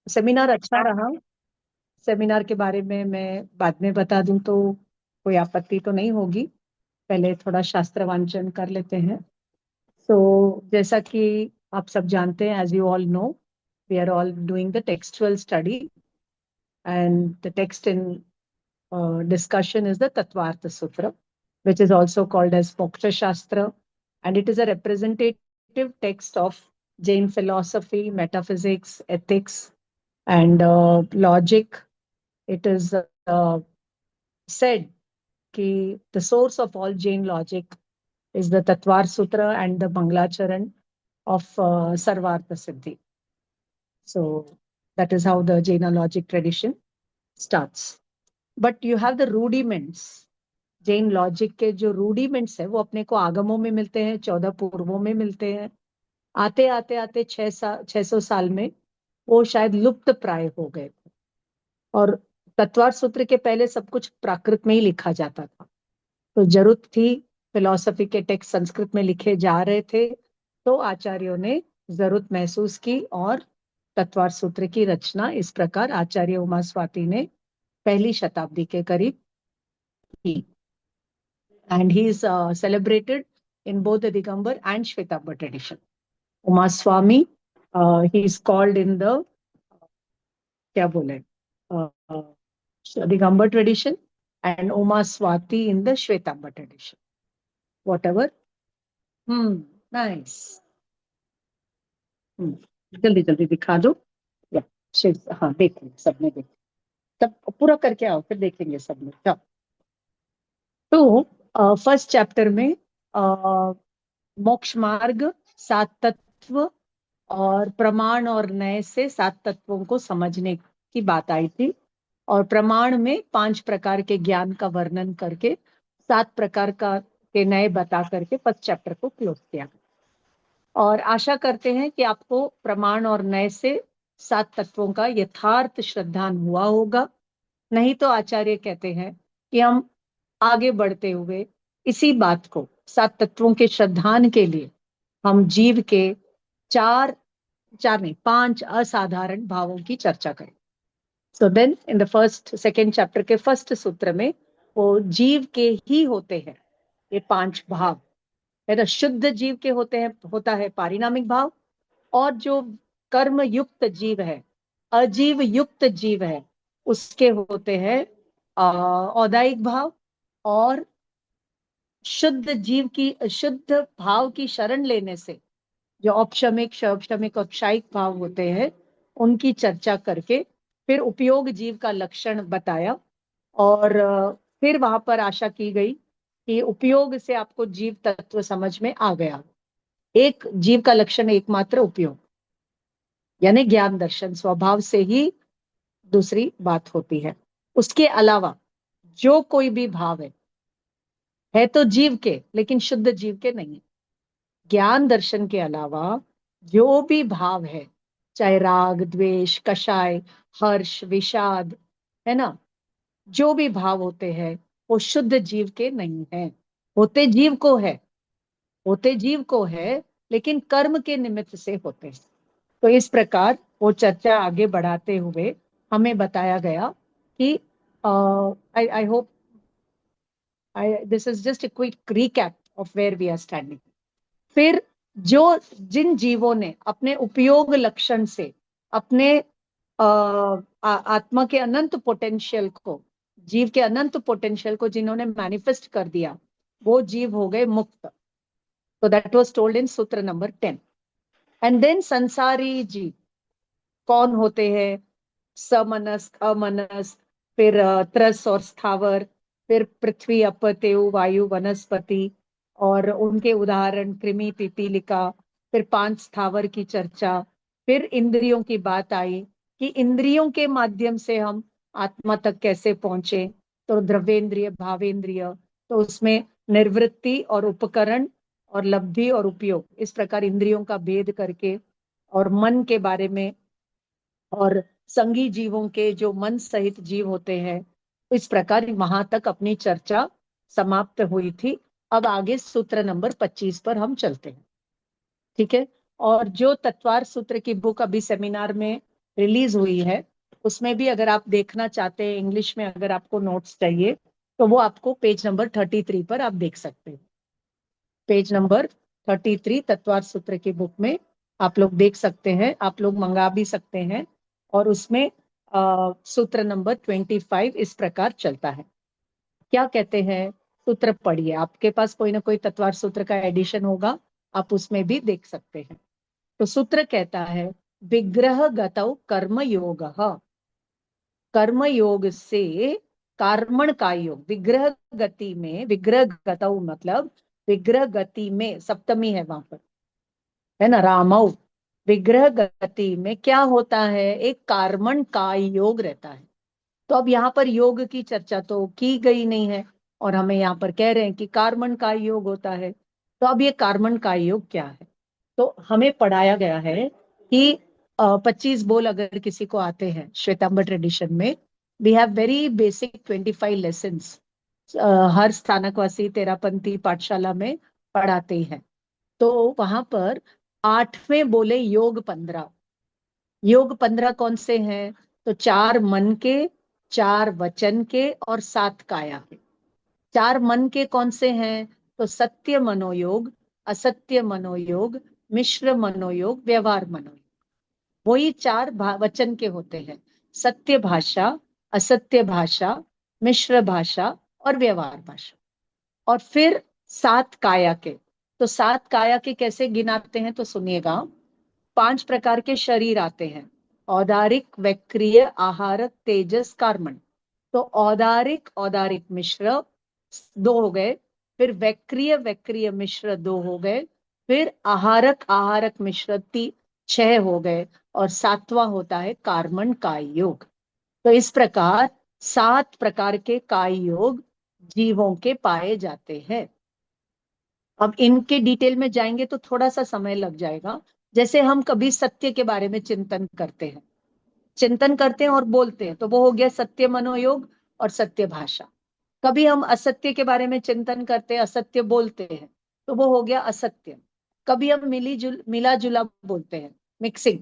Seminar अच्छा रहा। Seminar के बारे में मैं बाद में बता दूं तो कोई आपत्ति तो नहीं होगी। पहले थोड़ा शास्त्र वांचन कर लेते हैं। जैसा कि आप सब जानते हैं, as you all know, we are all doing the textual study, and the text in discussion is the Tattvartha Sutra, which is also called as Moksha Shastra, and it is a representative text of Jain philosophy, metaphysics, ethics, and logic. It is said that the source of all Jain logic is the Tattvar Sutra and the Mangalacharan of Sarvartha Siddhi. So that is how the Jaina logic tradition starts. But you have the rudiments. Jain logic के जो rudiments है वो अपने को आगमों में मिलते हैं, 14 पूर्वों में मिलते हैं। आते आते आते 600 साल में वो शायद लुप्त प्राय हो गए थे। और तत्वार सूत्र के पहले सब कुछ प्राकृत में ही लिखा जाता था, तो जरूरत थी, फिलॉसफी के टेक्स्ट संस्कृत में लिखे जा रहे थे, तो आचार्यों ने जरूरत महसूस की और तत्वार सूत्र की रचना इस प्रकार आचार्य उमा स्वाति ने पहली शताब्दी के करीब की। And he is celebrated in both the Digambar and Shvetambara tradition. Uma Swami, he is called in the क्या बोले Digambar tradition, and Uma Swati in the Shvetambara tradition. Whatever. Nice. जल्दी जल्दी दिखा दो। या शिव, हाँ देखेंगे, सबने देख, सब पूरा करके आओ, फिर देखेंगे सब लोग। जाओ। तो फर्स्ट चैप्टर में मोक्ष मार्ग, 7 तत्व और प्रमाण और नय से 7 तत्वों को समझने की बात आई थी। और प्रमाण में 5 प्रकार के ज्ञान का वर्णन करके 7 प्रकार का के नय बता करके फर्स्ट चैप्टर को क्लोज किया। और आशा करते हैं कि आपको प्रमाण और नय से 7 तत्वों का यथार्थ श्रद्धान हुआ होगा। नहीं तो आचार्य कहते हैं कि हम आगे बढ़ते हुए इसी बात को 7 तत्वों के श्रद्धान के लिए हम जीव के 5 असाधारण भावों की चर्चा करें। So then in the second chapter के फर्स्ट सूत्र में वो जीव के ही होते हैं ये 5 भाव है ना। शुद्ध जीव के होता है पारिणामिक भाव, और जो कर्म युक्त जीव है, अजीव युक्त जीव है, उसके होते हैं औदायिक भाव। और शुद्ध जीव की, शुद्ध भाव की शरण लेने से जो औपशमिक, शौपशमिक और क्षायिक भाव होते हैं, उनकी चर्चा करके फिर उपयोग जीव का लक्षण बताया। और फिर वहां पर आशा की गई कि उपयोग से आपको जीव तत्व समझ में आ गया। एक जीव का लक्षण एकमात्र उपयोग, यानी ज्ञान दर्शन स्वभाव से ही दूसरी बात होती है। उसके अलावा जो कोई भी भाव है तो जीव के, लेकिन शुद्ध जीव के नहीं। ज्ञान दर्शन के अलावा जो भी भाव है, चाहे राग, द्वेष, कषाय, हर्ष, विषाद, है ना, जो भी भाव होते हैं वो शुद्ध जीव के नहीं है। होते जीव को है, होते जीव को है, लेकिन कर्म के निमित्त से होते हैं। तो इस प्रकार वो चर्चा आगे बढ़ाते हुए हमें बताया गया कि I hope this is just a quick recap of where we are standing. फिर जो जिन जीवों ने अपने उपयोग लक्षण से अपने आत्मा के अनंत पोटेंशियल को, जीव के अनंत पोटेंशियल को जिन्होंने मैनिफेस्ट कर दिया, वो जीव हो गए मुक्त। तो दैट वाज टोल्ड इन सूत्र नंबर 10। एंड देन संसारी जीव कौन होते हैं? समनस्क, अमनस्क, फिर त्रस और स्थावर, फिर पृथ्वी, अप, तेउ, वायु, वनस्पति, और उनके उदाहरण कृमि, पिपीलिका, फिर 5 स्थावर की चर्चा। फिर इंद्रियों की बात आई कि इंद्रियों के माध्यम से हम आत्मा तक कैसे पहुंचे। तो द्रव्येंद्रिय, भावेंद्रिय, तो उसमें निर्वृत्ति और उपकरण और लब्धि और उपयोग, इस प्रकार इंद्रियों का भेद करके, और मन के बारे में, और संगी जीवों के जो मन सहित जीव होते हैं, इस प्रकार वहां तक अपनी चर्चा समाप्त हुई थी। अब आगे सूत्र नंबर 25 पर हम चलते हैं, ठीक है। और जो तत्वार सूत्र की बुक अभी सेमिनार में रिलीज हुई है, उसमें भी अगर आप देखना चाहते हैं इंग्लिश में, अगर आपको नोट्स चाहिए तो वो आपको पेज नंबर 33 पर आप देख सकते हैं। पेज नंबर 33 तत्वार्थ सूत्र की बुक में आप लोग देख सकते हैं, आप लोग मंगा भी सकते हैं। और उसमें सूत्र नंबर 25 इस प्रकार चलता है। क्या कहते हैं, सूत्र पढ़िए, आपके पास कोई ना कोई तत्वार्थ सूत्र का एडिशन होगा, आप उसमें भी देख सकते हैं। तो सूत्र कहता है, विग्रह गतौ कर्म योग, कर्म योग से कर्मण का योग, विग्रह गति में, विग्रह गतौ मतलब विग्रह गति में, सप्तमी है वहां पर, है ना, रामौ, विग्रह गति में क्या होता है, एक कर्मण का योग रहता है। तो अब यहाँ पर योग की चर्चा तो की गई नहीं है, और हमें यहाँ पर कह रहे हैं कि कर्मण का योग होता है। तो अब ये कर्मण का योग क्या है, तो हमें पढ़ाया गया है कि 25 बोल अगर किसी को आते हैं श्वेतांबर ट्रेडिशन में, we have very basic 25 lessons, हर स्थानकवासी तेरापंथी पाठशाला में पढ़ाते हैं। तो वहां पर 8वें बोले योग 15, योग 15 कौन से हैं, तो 4 मन के, 4 वचन के और 7 काया के। 4 मन के कौन से हैं, तो सत्य मनोयोग, असत्य मनोयोग, मिश्र मनोयोग, व्यवहार मनोयोग। वही 4 वचन के होते हैं, सत्य भाषा, असत्य भाषा, मिश्र भाषा और व्यवहार भाषा। और फिर 7 काया के, तो 7 काया के कैसे गिनाते हैं तो सुनिएगा। 5 प्रकार के शरीर आते हैं, औदारिक, वैक्रिय, आहारक, तेजस, कार्मण। तो औदारिक, औदारिक मिश्र 2 हो गए, फिर वैक्रिय, वैक्रिय मिश्र 2 हो गए, फिर आहारक, आहारक मिश्र 6 हो गए, और 7वां होता है कार्मण काय योग। तो इस प्रकार 7 प्रकार के काय योग जीवों के पाए जाते हैं। अब इनके डिटेल में जाएंगे तो थोड़ा सा समय लग जाएगा। जैसे हम कभी सत्य के बारे में चिंतन करते हैं, चिंतन करते हैं और बोलते हैं, तो वो हो गया सत्य मनोयोग और सत्य भाषा। कभी हम असत्य के बारे में चिंतन करते हैं, असत्य बोलते हैं, तो वो हो गया असत्य। कभी हम मिला जुला बोलते हैं, मिक्सिंग,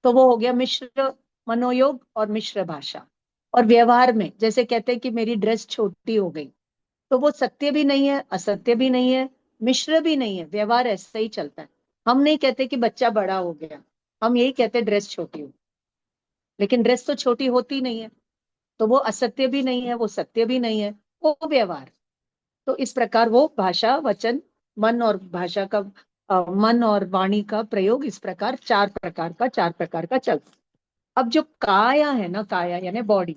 तो वो हो गया मिश्र मनोयोग और मिश्र भाषा। और व्यवहार में जैसे कहते हैं कि मेरी ड्रेस छोटी हो गई, तो वो सत्य भी नहीं है, असत्य भी नहीं है, मिश्र भी नहीं है, व्यवहार ऐसा ही चलता है। हम नहीं कहते कि बच्चा बड़ा हो गया, हम यही कहते ड्रेस छोटी हो, लेकिन ड्रेस तो छोटी होती नहीं है। तो वो असत्य भी नहीं है, वो सत्य भी नहीं है, वो व्यवहार। तो इस प्रकार वो भाषा, वचन, मन और भाषा का मन और वाणी का प्रयोग इस प्रकार 4 प्रकार का चलता है। अब जो काया है ना, काया यानी बॉडी,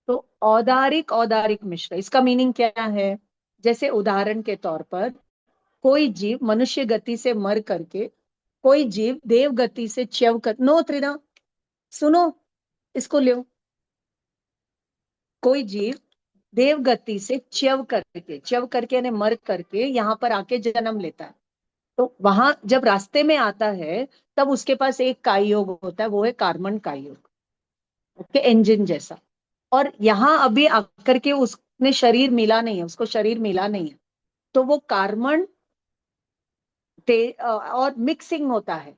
तो औदारिक, औदारिक मिश्र, इसका मीनिंग क्या है, जैसे उदाहरण के तौर पर कोई जीव मनुष्य गति से मर करके, कोई जीव देव गति से च्यव कर, नो त्रिना, सुनो, इसको लो। कोई जीव देव गति से च्यव करके यानी मर करके यहाँ पर आके जन्म लेता है, तो वहां जब रास्ते में आता है तब उसके पास एक काय योग होता है, वो है कार्बन काय योग, ओके, इंजन जैसा। और यहाँ अभी आकर के उसने शरीर मिला नहीं है, उसको शरीर मिला नहीं है, तो वो कार्बन और मिक्सिंग होता है।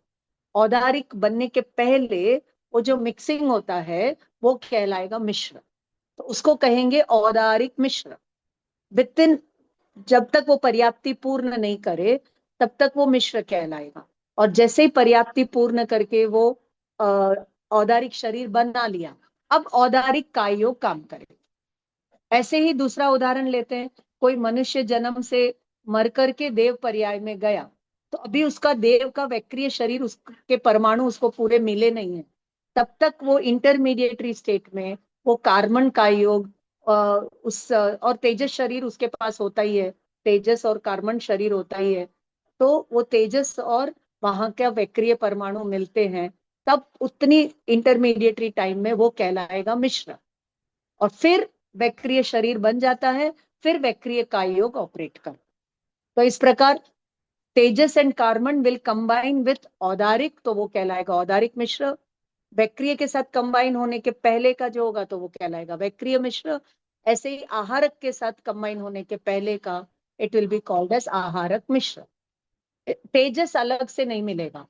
औदारिक बनने के पहले वो जो मिक्सिंग होता है वो कहलाएगा मिश्र, तो उसको कहेंगे औदारिक मिश्र। विद इन, जब तक वो पर्याप्ति पूर्ण नहीं करे तब तक वो मिश्र कहलाएगा। और जैसे ही पर्याप्ति पूर्ण करके वो औदारिक शरीर बना लिया, अब औदारिक कायो काम करे। ऐसे ही दूसरा उदाहरण लेते हैं, कोई मनुष्य जन्म से मर करके देव पर्याय में गया, तो अभी उसका देव का वैक्रिय शरीर, उसके परमाणु उसको पूरे मिले नहीं है, तब तक वो इंटरमीडिएटरी स्टेट में वो कार्बन का योग और तेजस शरीर उसके पास होता ही है, तेजस और कार्बन शरीर होता ही है। तो वो तेजस और वहां का वैक्रिय परमाणु मिलते हैं, तब उतनी इंटरमीडिएटरी टाइम में वो कहलाएगा मिश्र। और फिर वैक्रिय शरीर बन जाता है, फिर वैक्रिय काय योग ऑपरेट कर। तो इस प्रकार taijas and karman will combine with audarik, तो वो कहलाएगा औदारिक मिश्र। वैक्रिय के साथ कंबाइन होने के पहले का जो होगा तो वो कहलाएगा वैक्रिय मिश्र। ऐसे ही आहारक के साथ कंबाइन होने के पहले का it will be called as आहारक मिश्र। तेजस अलग से नहीं मिलेगा,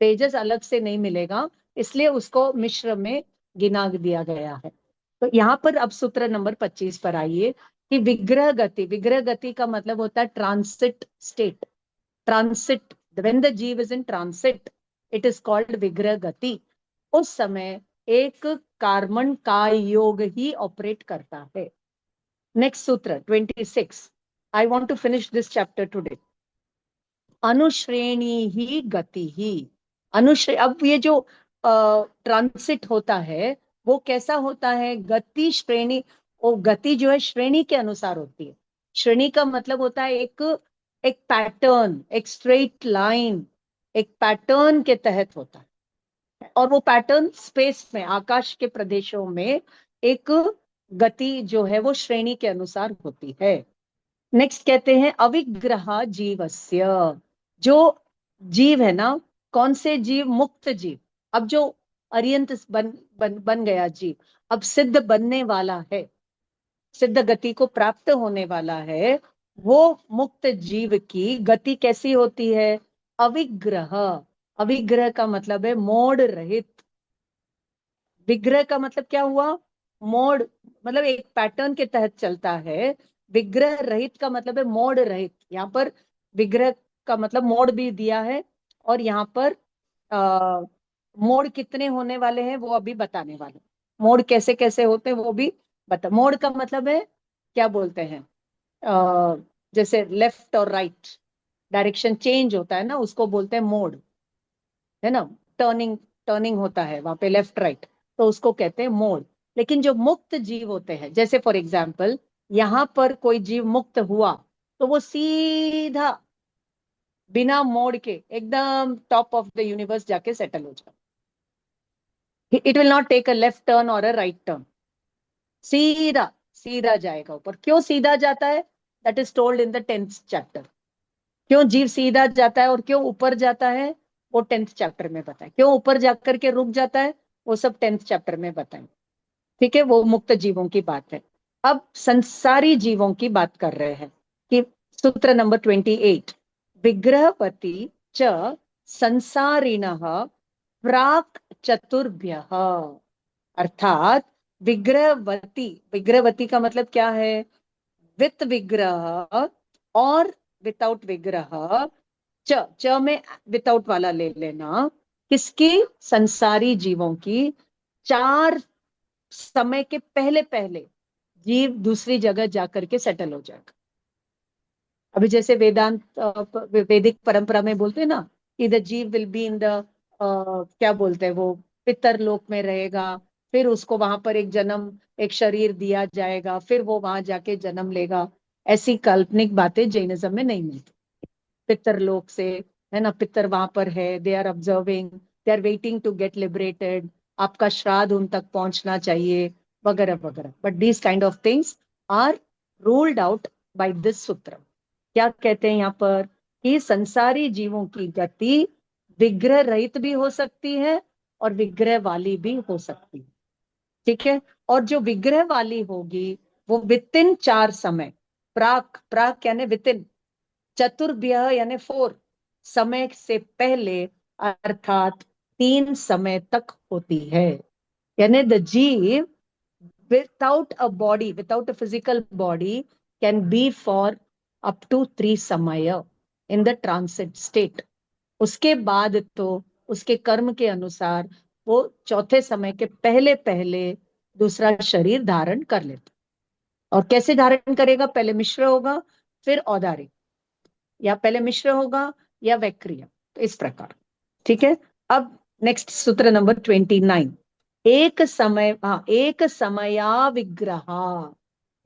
तेजस अलग से नहीं मिलेगा, इसलिए उसको मिश्र में गिना दिया गया है। तो यहाँ पर अब सूत्र नंबर 25 पर आइए कि विग्रह गति का मतलब होता है transit state. Transit, when the jiva is in transit, it is called vigraha gati. उस समय एक कार्बन का योग ही ऑपरेट करता है। नेक्स्ट सूत्र 26, I want to finish this chapter today. अनुश्रेणी ही गति ही। अब ये जो ट्रांसिट होता है वो कैसा होता है? गति श्रेणी, वो गति जो है श्रेणी के अनुसार होती है। श्रेणी का मतलब होता है एक एक पैटर्न, एक स्ट्रेट लाइन, एक पैटर्न के तहत होता है। और वो पैटर्न स्पेस में, आकाश के प्रदेशों में एक गति जो है वो श्रेणी के अनुसार होती है। नेक्स्ट कहते हैं अविग्रह जीवस्य। जो जीव है ना, कौन से जीव? मुक्त जीव। अब जो अर्यंत बन गया जीव, अब सिद्ध बनने वाला है, सिद्ध गति को प्राप्त होने वाला है, वो मुक्त जीव की गति कैसी होती है? अविग्रह। अविग्रह का मतलब है मोड़ रहित। विग्रह का मतलब क्या हुआ? मोड़, मतलब एक पैटर्न के तहत चलता है। विग्रह रहित का मतलब है मोड़ रहित। यहाँ पर विग्रह का मतलब मोड़ भी दिया है, और यहाँ पर मोड़ कितने होने वाले हैं वो अभी बताने वाले। मोड़ कैसे कैसे होते हैं वो भी बता। मोड़ का मतलब है, क्या बोलते हैं, अ, जैसे लेफ्ट और राइट डायरेक्शन चेंज होता है ना, उसको बोलते हैं मोड़, है ना। टर्निंग, टर्निंग होता है वहां पे लेफ्ट राइट, तो उसको कहते हैं मोड़। लेकिन जो मुक्त जीव होते हैं, जैसे फॉर एग्जाम्पल यहाँ पर कोई जीव मुक्त हुआ, तो वो सीधा बिना मोड़ के एकदम टॉप ऑफ द यूनिवर्स जाके सेटल हो जाए। It will not take a left turn और अ राइट टर्न, सीधा सीधा जाएगा ऊपर। क्यों सीधा जाता है? That is told in the 10th chapter. क्यों जीव सीधा जाता है और क्यों ऊपर जाता है, वो 10th चैप्टर में बताए। क्यों ऊपर जाकर के रुक जाता है, वो सब 10th चैप्टर में बताएं। ठीक है, वो मुक्त जीवों की बात है। अब संसारी जीवों की बात कर रहे हैं कि सूत्र नंबर 28, विग्रहपति च संसारिणः प्राक चतुर्भ्यः। अर्थात विग्रहवती, विग्रहवती का मतलब क्या है? विथ विग्रह और विदाउट विग्रह। च में विदाउट वाला ले लेना। किसकी? संसारी जीवों की। चार समय के पहले पहले जीव दूसरी जगह जाकर के सेटल हो जाएगा। अभी जैसे वेदांत वैदिक परंपरा में बोलते हैं ना कि द जीव विल बी इन द, क्या बोलते हैं वो, पितर लोक में रहेगा। फिर उसको वहां पर एक जन्म, एक शरीर दिया जाएगा, फिर वो वहां जाके जन्म लेगा। ऐसी काल्पनिक बातें जैनिज्म में नहीं मिलती। पितर लोक से, है ना, पितर वहां पर है, they are observing, they are waiting to get liberated, आपका श्राद्ध उन तक पहुंचना चाहिए, वगैरह वगैरह। But these kind of things are ruled out by this सूत्र। क्या कहते हैं यहाँ पर? कि संसारी जीवों की गति विग्रह रहित भी हो सकती है और विग्रह वाली भी हो सकती है। ठीक है, और जो विग्रह वाली होगी वो वितिन 4 समय, प्राक, प्राक यानी वितिन, चतुर्भ्य यानी 4 समय से पहले, अर्थात 3 समय तक होती है। यानी द जीव without a body, without a physical body, can be for up to 3 samaya in the transit state. उसके बाद तो उसके कर्म के अनुसार वो चौथे समय के पहले पहले दूसरा शरीर धारण कर लेता। और कैसे धारण करेगा? पहले मिश्र होगा, फिर औदारिक, या पहले मिश्र होगा या वैक्रिया, तो इस प्रकार। ठीक है। अब नेक्स्ट सूत्र नंबर 29, एक समय, हाँ, एक समया विग्रह,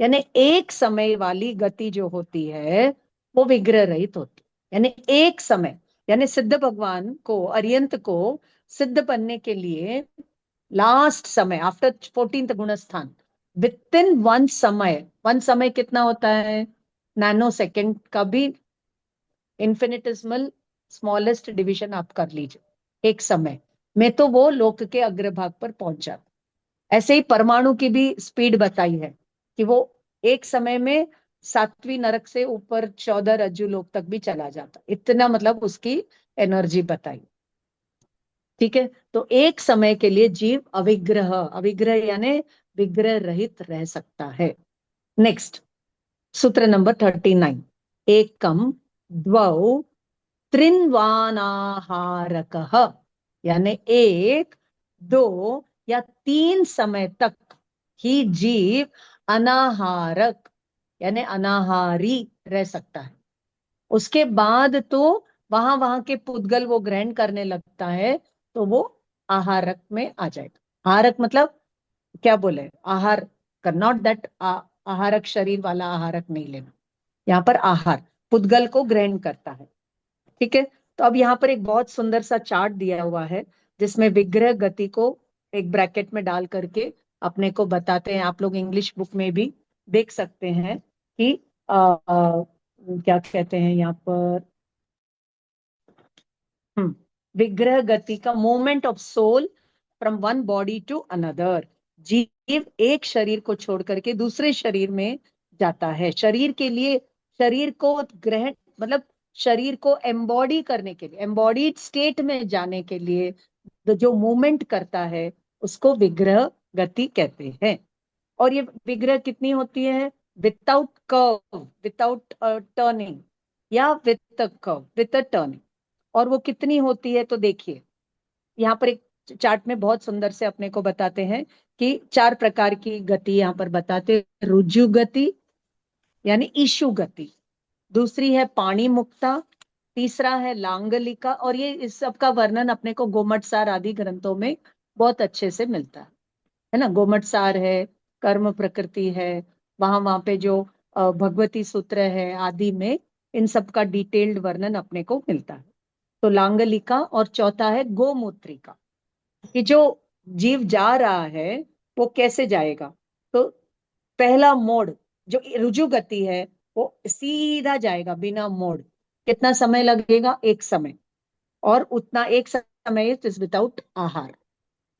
यानी एक समय वाली गति जो होती है वो विग्रह रहित होती है। यानी एक समय, यानी सिद्ध भगवान को, अर्यंत को सिद्ध बनने के लिए लास्ट समय आफ्टर 14th गुणस्थान, विद इन 1 समय, 1 समय कितना होता है? नैनो सेकेंड का भी इन्फिनिटिसिमल स्मॉलेस्ट डिवीजन आप कर लीजिए। एक समय में तो वो लोक के अग्रभाग पर पहुंच जाता। ऐसे ही परमाणु की भी स्पीड बताई है कि वो एक समय में 7वीं नरक से ऊपर 14 रज्जु लोक तक भी चला जाता। इतना मतलब उसकी एनर्जी बताई। ठीक है, तो एक समय के लिए जीव अविग्रह, अविग्रह यानी विग्रह रहित रह सकता है। नेक्स्ट, सूत्र नंबर 39, एकम द्वौ त्रिन्वानाहारकः, यानी एक, दो या तीन समय तक ही जीव अनाहारक यानी अनाहारी रह सकता है। उसके बाद तो वहां वहां के पुद्गल वो ग्रहण करने लगता है, तो वो आहारक में आ जाएगा। आहारक मतलब क्या बोले, आहार कर, नॉट दैट आहारक शरीर वाला आहारक नहीं लेना, यहाँ पर आहार पुद्गल को ग्रहण करता है। ठीक है, तो अब यहाँ पर एक बहुत सुंदर सा चार्ट दिया हुआ है जिसमें विग्रह गति को एक ब्रैकेट में डाल करके अपने को बताते हैं। आप लोग इंग्लिश बुक में भी देख सकते हैं कि क्या कहते हैं यहाँ पर, विग्रह गति का movement of soul from one body to another. जीव एक शरीर को छोड़ करके दूसरे शरीर में जाता है, शरीर के लिए, शरीर को ग्रहण मतलब शरीर को एम्बॉडी करने के लिए, एम्बॉडीड स्टेट में जाने के लिए जो मूवमेंट करता है उसको विग्रह गति कहते हैं। और ये विग्रह कितनी होती है, विदाउट कर्व, विदाउट टर्निंग, या विद कर्व, विद टर्निंग। और वो कितनी होती है, तो देखिए यहाँ पर एक चार्ट में बहुत सुंदर से अपने को बताते हैं कि चार प्रकार की गति यहाँ पर बताते हैं। रुजु गति यानी ईशु गति, दूसरी है पाणी मुक्ता, तीसरा है लांगलिका, और ये इस सब का वर्णन अपने को गोमटसार आदि ग्रंथों में बहुत अच्छे से मिलता है ना। गोमटसार है, कर्म प्रकृति है, वहां वहां पे जो भगवती सूत्र है आदि में, इन सब का डिटेल्ड वर्णन अपने को मिलता है। तो लांगलिका, और चौथा है गोमूत्रिका, कि जो जीव जा रहा है वो कैसे जाएगा। तो पहला मोड़ जो रुजु गति है वो सीधा जाएगा बिना मोड़, कितना समय लगेगा, एक समय, और उतना एक समय इज विदाउट आहार।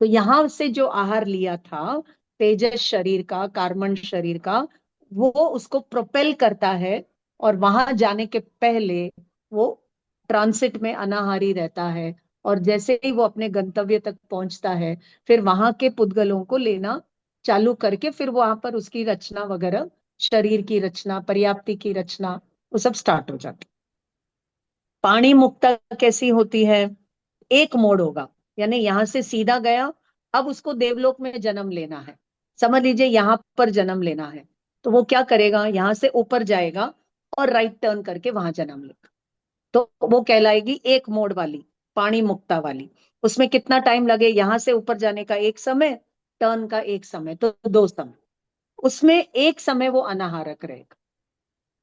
तो यहां से जो आहार लिया था तेजस शरीर का, कार्बन शरीर का, वो उसको प्रोपेल करता है, और वहां जाने के पहले वो ट्रांसिट में अनाहारी रहता है। और जैसे ही वो अपने गंतव्य तक पहुंचता है, फिर वहां के पुद्गलों को लेना चालू करके फिर वहां पर उसकी रचना वगैरह, शरीर की रचना, पर्याप्ति की रचना, वो सब स्टार्ट हो जाती। पाणी मुक्ता कैसी होती है, एक मोड़ होगा, यानी यहां से सीधा गया, अब उसको देवलोक में जन्म लेना है, समझ लीजिए यहां पर जन्म लेना है, तो वो क्या करेगा, यहां से ऊपर जाएगा और राइट टर्न करके वहां जन्म लेगा। तो वो कहलाएगी एक मोड़ वाली, पाणी मुक्ता वाली। उसमें कितना टाइम लगे, यहां से ऊपर जाने का एक समय, टर्न का एक समय, तो दो समय। उसमें एक समय वो अनाहारक रहेगा,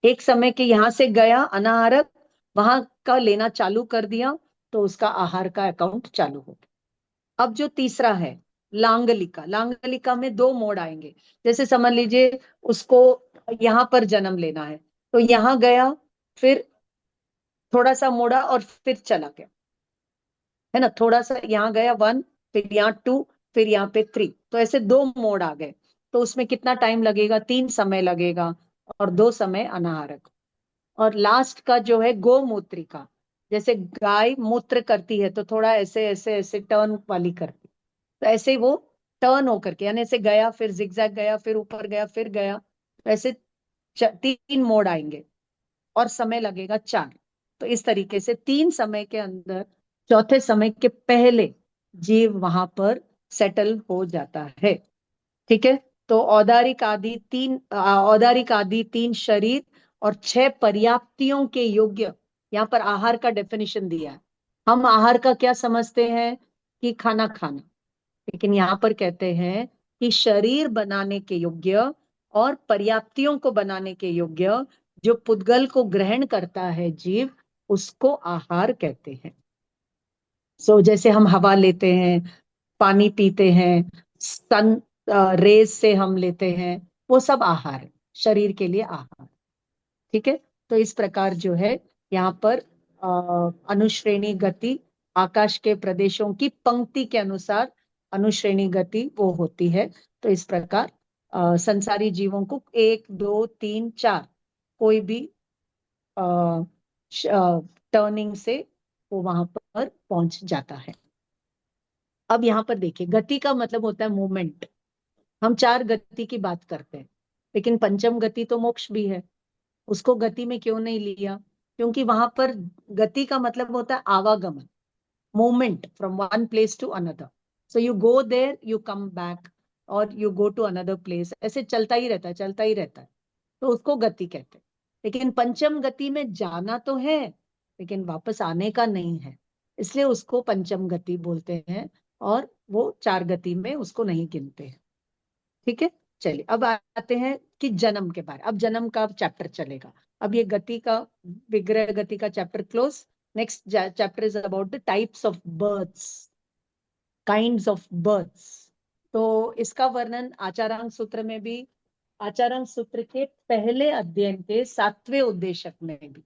एक समय के यहां से गया अनाहारक, वहां का लेना चालू कर दिया, तो उसका आहार का अकाउंट चालू हो गया। अब जो तीसरा है लांगलिका, लांगलिका में दो मोड़ आएंगे। जैसे समझ लीजिए उसको यहां पर जन्म लेना है, तो यहां गया, फिर थोड़ा सा मोड़ा और फिर चला गया, है ना, थोड़ा सा यहाँ गया वन, फिर यहाँ टू, फिर यहाँ पे थ्री, तो ऐसे दो मोड़ आ गए। तो उसमें कितना टाइम लगेगा, तीन समय लगेगा, और दो समय अनाहारक। और लास्ट का जो है गोमूत्रिका, जैसे गाय मूत्र करती है तो थोड़ा ऐसे ऐसे ऐसे टर्न वाली करती, तो ऐसे ही वो टर्न होकर के, यानी ऐसे गया, फिर जिगजैग गया, फिर ऊपर गया, फिर गया, तो ऐसे तीन मोड़ आएंगे, और समय लगेगा चार। तो इस तरीके से तीन समय के अंदर, चौथे समय के पहले जीव वहां पर सेटल हो जाता है। ठीक है, तो औदारिक आदि तीन शरीर और छह पर्याप्तियों के योग्य, यहाँ पर आहार का डेफिनेशन दिया है। हम आहार का क्या समझते हैं कि खाना खाना, लेकिन यहाँ पर कहते हैं कि शरीर बनाने के योग्य और पर्याप्तियों को बनाने के योग्य जो पुद्गल को ग्रहण करता है जीव, उसको आहार कहते हैं। जैसे हम हवा लेते हैं, पानी पीते हैं, सन रेज से हम लेते हैं, वो सब आहार है, शरीर के लिए आहार। ठीक है, तो इस प्रकार जो है यहाँ पर अनुश्रेणी गति, आकाश के प्रदेशों की पंक्ति के अनुसार अनुश्रेणी गति वो होती है। तो इस प्रकार संसारी जीवों को एक, दो, तीन, चार, कोई भी टर्निंग से वो वहां पर पहुंच जाता है। अब यहाँ पर देखिए, गति का मतलब होता है मूवमेंट। हम चार गति की बात करते हैं, लेकिन पंचम गति तो मोक्ष भी है, उसको गति में क्यों नहीं लिया? क्योंकि वहां पर गति का मतलब होता है आवागमन, movement from one place to another. So you go there, you come back, और you go to another place, ऐसे चलता ही रहता है, चलता ही रहता है, तो उसको गति कहते हैं। लेकिन पंचम गति में जाना तो है, लेकिन वापस आने का नहीं है, इसलिए उसको पंचम गति बोलते हैं, और वो चार गति में उसको नहीं गिनते हैं। ठीक है, चलिए अब आते हैं कि जन्म के बारे। अब जन्म का चैप्टर चलेगा। अब ये गति का, विग्रह गति का chapter close. Next chapter is about the types of births, kinds of births. तो इसका वर्णन आचारांग सूत्र में भी, आचारांग सूत्र के पहले अध्ययन के 7वें उद्देशक में भी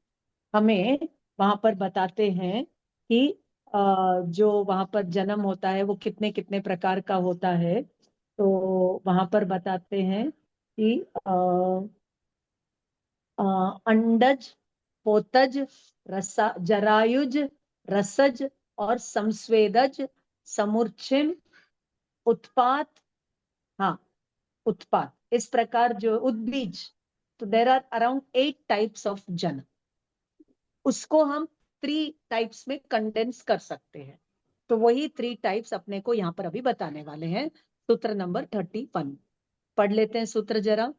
हमें वहां पर बताते हैं कि जो वहां पर जन्म होता है वो कितने कितने प्रकार का होता है। तो वहां पर बताते हैं कि अंडज, पोतज, रसा, जरायुज, रसज और संस्वेदज, समूर्छिम, उत्पात, हाँ, उत्पात, इस प्रकार जो उद्बीज। तो there are around 8 types of जन्म। उसको हम 3 टाइप्स में कंडेंस कर सकते हैं। तो वही 3 टाइप्स अपने को यहाँ पर अभी बताने वाले हैं। सूत्र नंबर 31 पढ़ लेते हैं सूत्र जरा।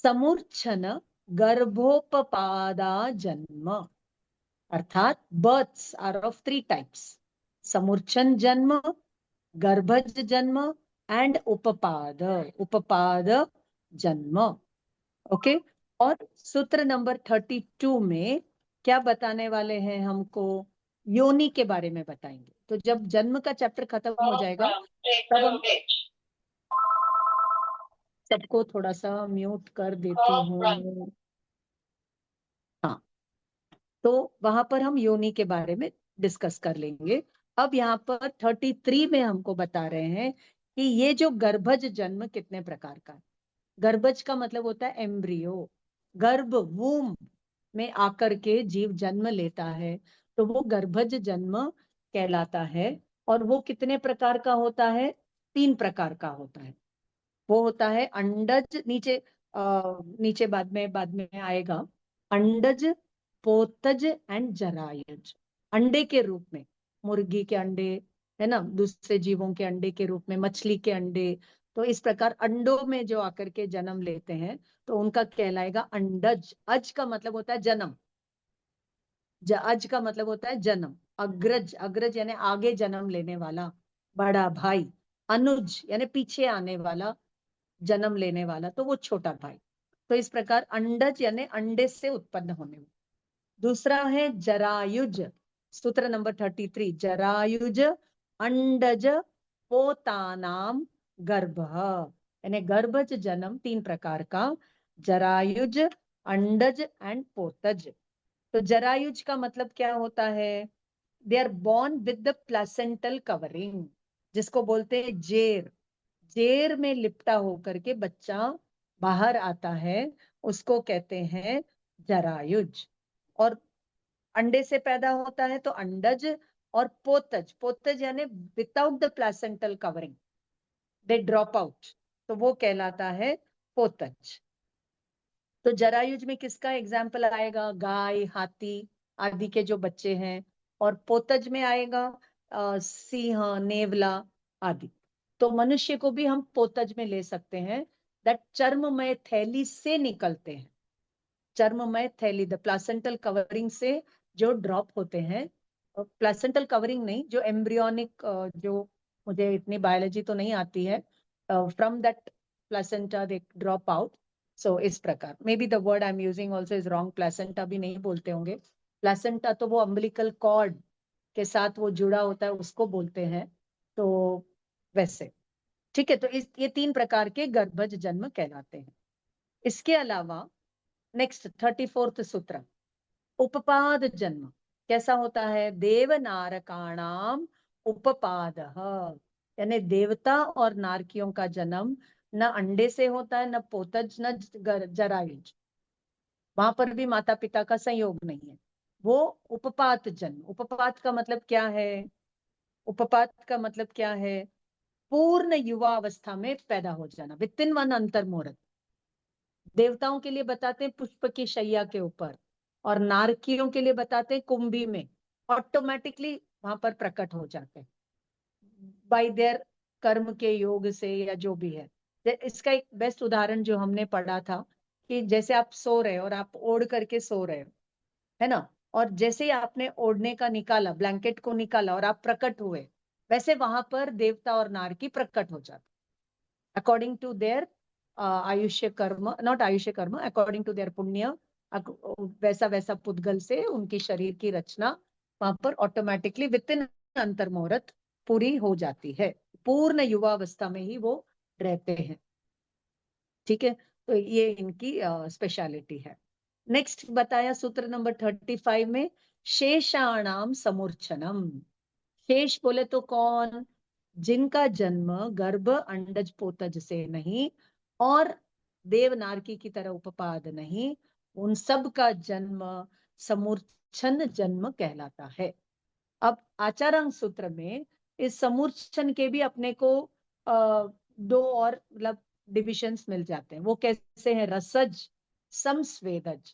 समूर्छन गर्भोपपादा जन्म, अर्थात बर्थ्स आर ऑफ 3 टाइप्स: समूर्छन जन्म, गर्भज जन्म एंड उपपाद, उपपाद जन्म। ओके। और सूत्र नंबर 32 में क्या बताने वाले हैं हमको? योनि के बारे में बताएंगे। तो जब जन्म का चैप्टर खत्म हो जाएगा तब हम, सबको थोड़ा सा म्यूट कर देती हूँ। हाँ, तो वहां पर हम योनि के बारे में डिस्कस कर लेंगे। अब यहाँ पर 33 में हमको बता रहे हैं कि ये जो गर्भज जन्म कितने प्रकार का है। गर्भज का मतलब होता है एम्ब्रियो, गर्भ, वूम में आकर के जीव जन्म लेता है, तो वो गर्भज जन्म कहलाता है। और वो कितने प्रकार का होता है? 3 प्रकार का होता है। वो होता है अंडज, नीचे बाद में आएगा, अंडज, पोतज एंड जरायुज। अंडे के रूप में मुर्गी के अंडे, है ना, दूसरे जीवों के अंडे के रूप में मछली के अंडे। तो इस प्रकार अंडों में जो आकर के जन्म लेते हैं, तो उनका कहलाएगा अंडज। अज का मतलब होता है जन्म, अज का मतलब होता है जन्म। अग्रज, अग्रज यानी आगे जन्म लेने वाला, बड़ा भाई। अनुज यानी पीछे आने वाला, जन्म लेने वाला, तो वो छोटा भाई। तो इस प्रकार अंडज यानी अंडे से उत्पन्न होने वाला। दूसरा है जरायुज, सूत्र नंबर 33, जरायुज अंडज पोतानाम गर्भ, यानी गर्भज जन्म 3 प्रकार का, जरायुज, अंडज एंड पोतज। तो जरायुज का मतलब क्या होता है? They are born with the placental covering, जिसको बोलते हैं जेर। जेर में लिपटा होकर के बच्चा बाहर आता है, उसको कहते हैं जरायुज। और अंडे से पैदा होता है तो अंडज। और पोतज, पोतज यानी without the placental covering, they drop out, तो वो कहलाता है पोतज। तो जरायुज में किसका एग्जाम्पल आएगा? गाय, हाथी आदि के जो बच्चे हैं। और पोतज में आएगा सिंह, नेवला आदि। तो मनुष्य को भी हम पोतज में ले सकते हैं, दैट चर्ममय थैली से निकलते हैं। चर्ममय थैली, द प्लासेंटल कवरिंग से जो ड्रॉप होते हैं, प्लासेंटल कवरिंग नहीं, जो एम्ब्रियोनिक, जो, मुझे इतनी बायोलॉजी तो नहीं आती है, from that placenta they drop out. So इस प्रकार, maybe the word I am using also is wrong, placenta भी नहीं बोलते होंगे। प्लासेंटा तो वो अम्बिलिकल कॉर्ड के साथ वो जुड़ा होता है, उसको बोलते हैं। तो वैसे, ठीक है। तो ये 3 प्रकार के गर्भज जन्म कहलाते हैं। इसके अलावा नेक्स्ट 34th सूत्र, उपपाद जन्म कैसा होता है? देव नारकाणाम उपपाद, यानी देवता और नारकियों का जन्म न अंडे से होता है, न पोतज, न जरायुज। वहां पर भी माता पिता का संयोग नहीं है। वो उपपात जन्म। उपपात का मतलब क्या है? उपपात का मतलब क्या है? पूर्ण युवा अवस्था में पैदा हो जाना, विद इन वन अंतर मुहूर्त। देवताओं के लिए बताते हैं पुष्प की शैया के ऊपर, और नारकियों के लिए बताते हैं कुंभी में, ऑटोमेटिकली वहां पर प्रकट हो जाते हैं बाय देयर कर्म के योग से, या जो भी है। इसका एक बेस्ट उदाहरण जो हमने पढ़ा था, कि जैसे आप सो रहे हो और आप ओढ़ करके सो रहे हो, है ना, और जैसे ही आपने ओढ़ने का निकाला, ब्लैंकेट को निकाला और आप प्रकट हुए, वैसे वहां पर देवता और नारकी प्रकट हो जाते, अकॉर्डिंग टू देयर आयुष्य कर्म, नॉट आयुष्य कर्म, अकॉर्डिंग टू देयर पुण्य। वैसा वैसा पुद्गल से उनकी शरीर की रचना वहां पर ऑटोमेटिकली विद इन अंतर मुहूर्त पूरी हो जाती है। पूर्ण युवावस्था में ही वो रहते हैं। ठीक है, तो ये इनकी स्पेशलिटी है। नेक्स्ट बताया सूत्र नंबर 35 में, शेषाणाम समूर्छनम। शेष बोले तो कौन? जिनका जन्म गर्भ अंडज पोतज से नहीं और देवनारकी की तरह उपपाद नहीं, उन सब का जन्म समूर्छन जन्म कहलाता है। अब आचारांग सूत्र में इस समूर्छन के भी अपने को दो और मतलब डिविजन्स मिल जाते हैं। वो कैसे हैं? रसज, समस्वेदज।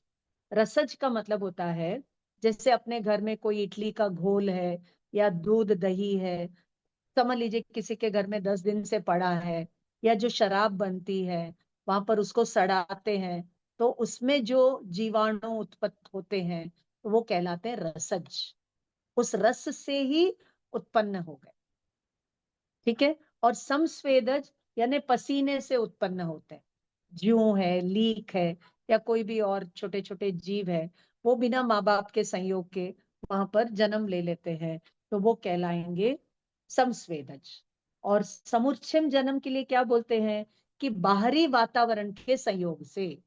रसज का मतलब होता है, जैसे अपने घर में कोई इडली का घोल है या दूध दही है, समझ लीजिए किसी के घर में 10 दिन से पड़ा है, या जो शराब बनती है वहां पर उसको सड़ाते हैं, तो उसमें जो जीवाणु उत्पन्न होते हैं, तो वो कहलाते हैं रसज। उस रस से ही उत्पन्न हो गए। ठीक है, और समस्वेदज यानी पसीने से उत्पन्न होते हैं। जूं है, लीक है, या कोई भी और छोटे छोटे जीव है, वो बिना माँ बाप के संयोग के वहां पर जन्म ले लेते हैं, तो वो कहलाएंगे समस्वेदज। और समुच्चयम जन्म के लिए क्या बोलते हैं? कि बाहरी वातावरण के संयोग से,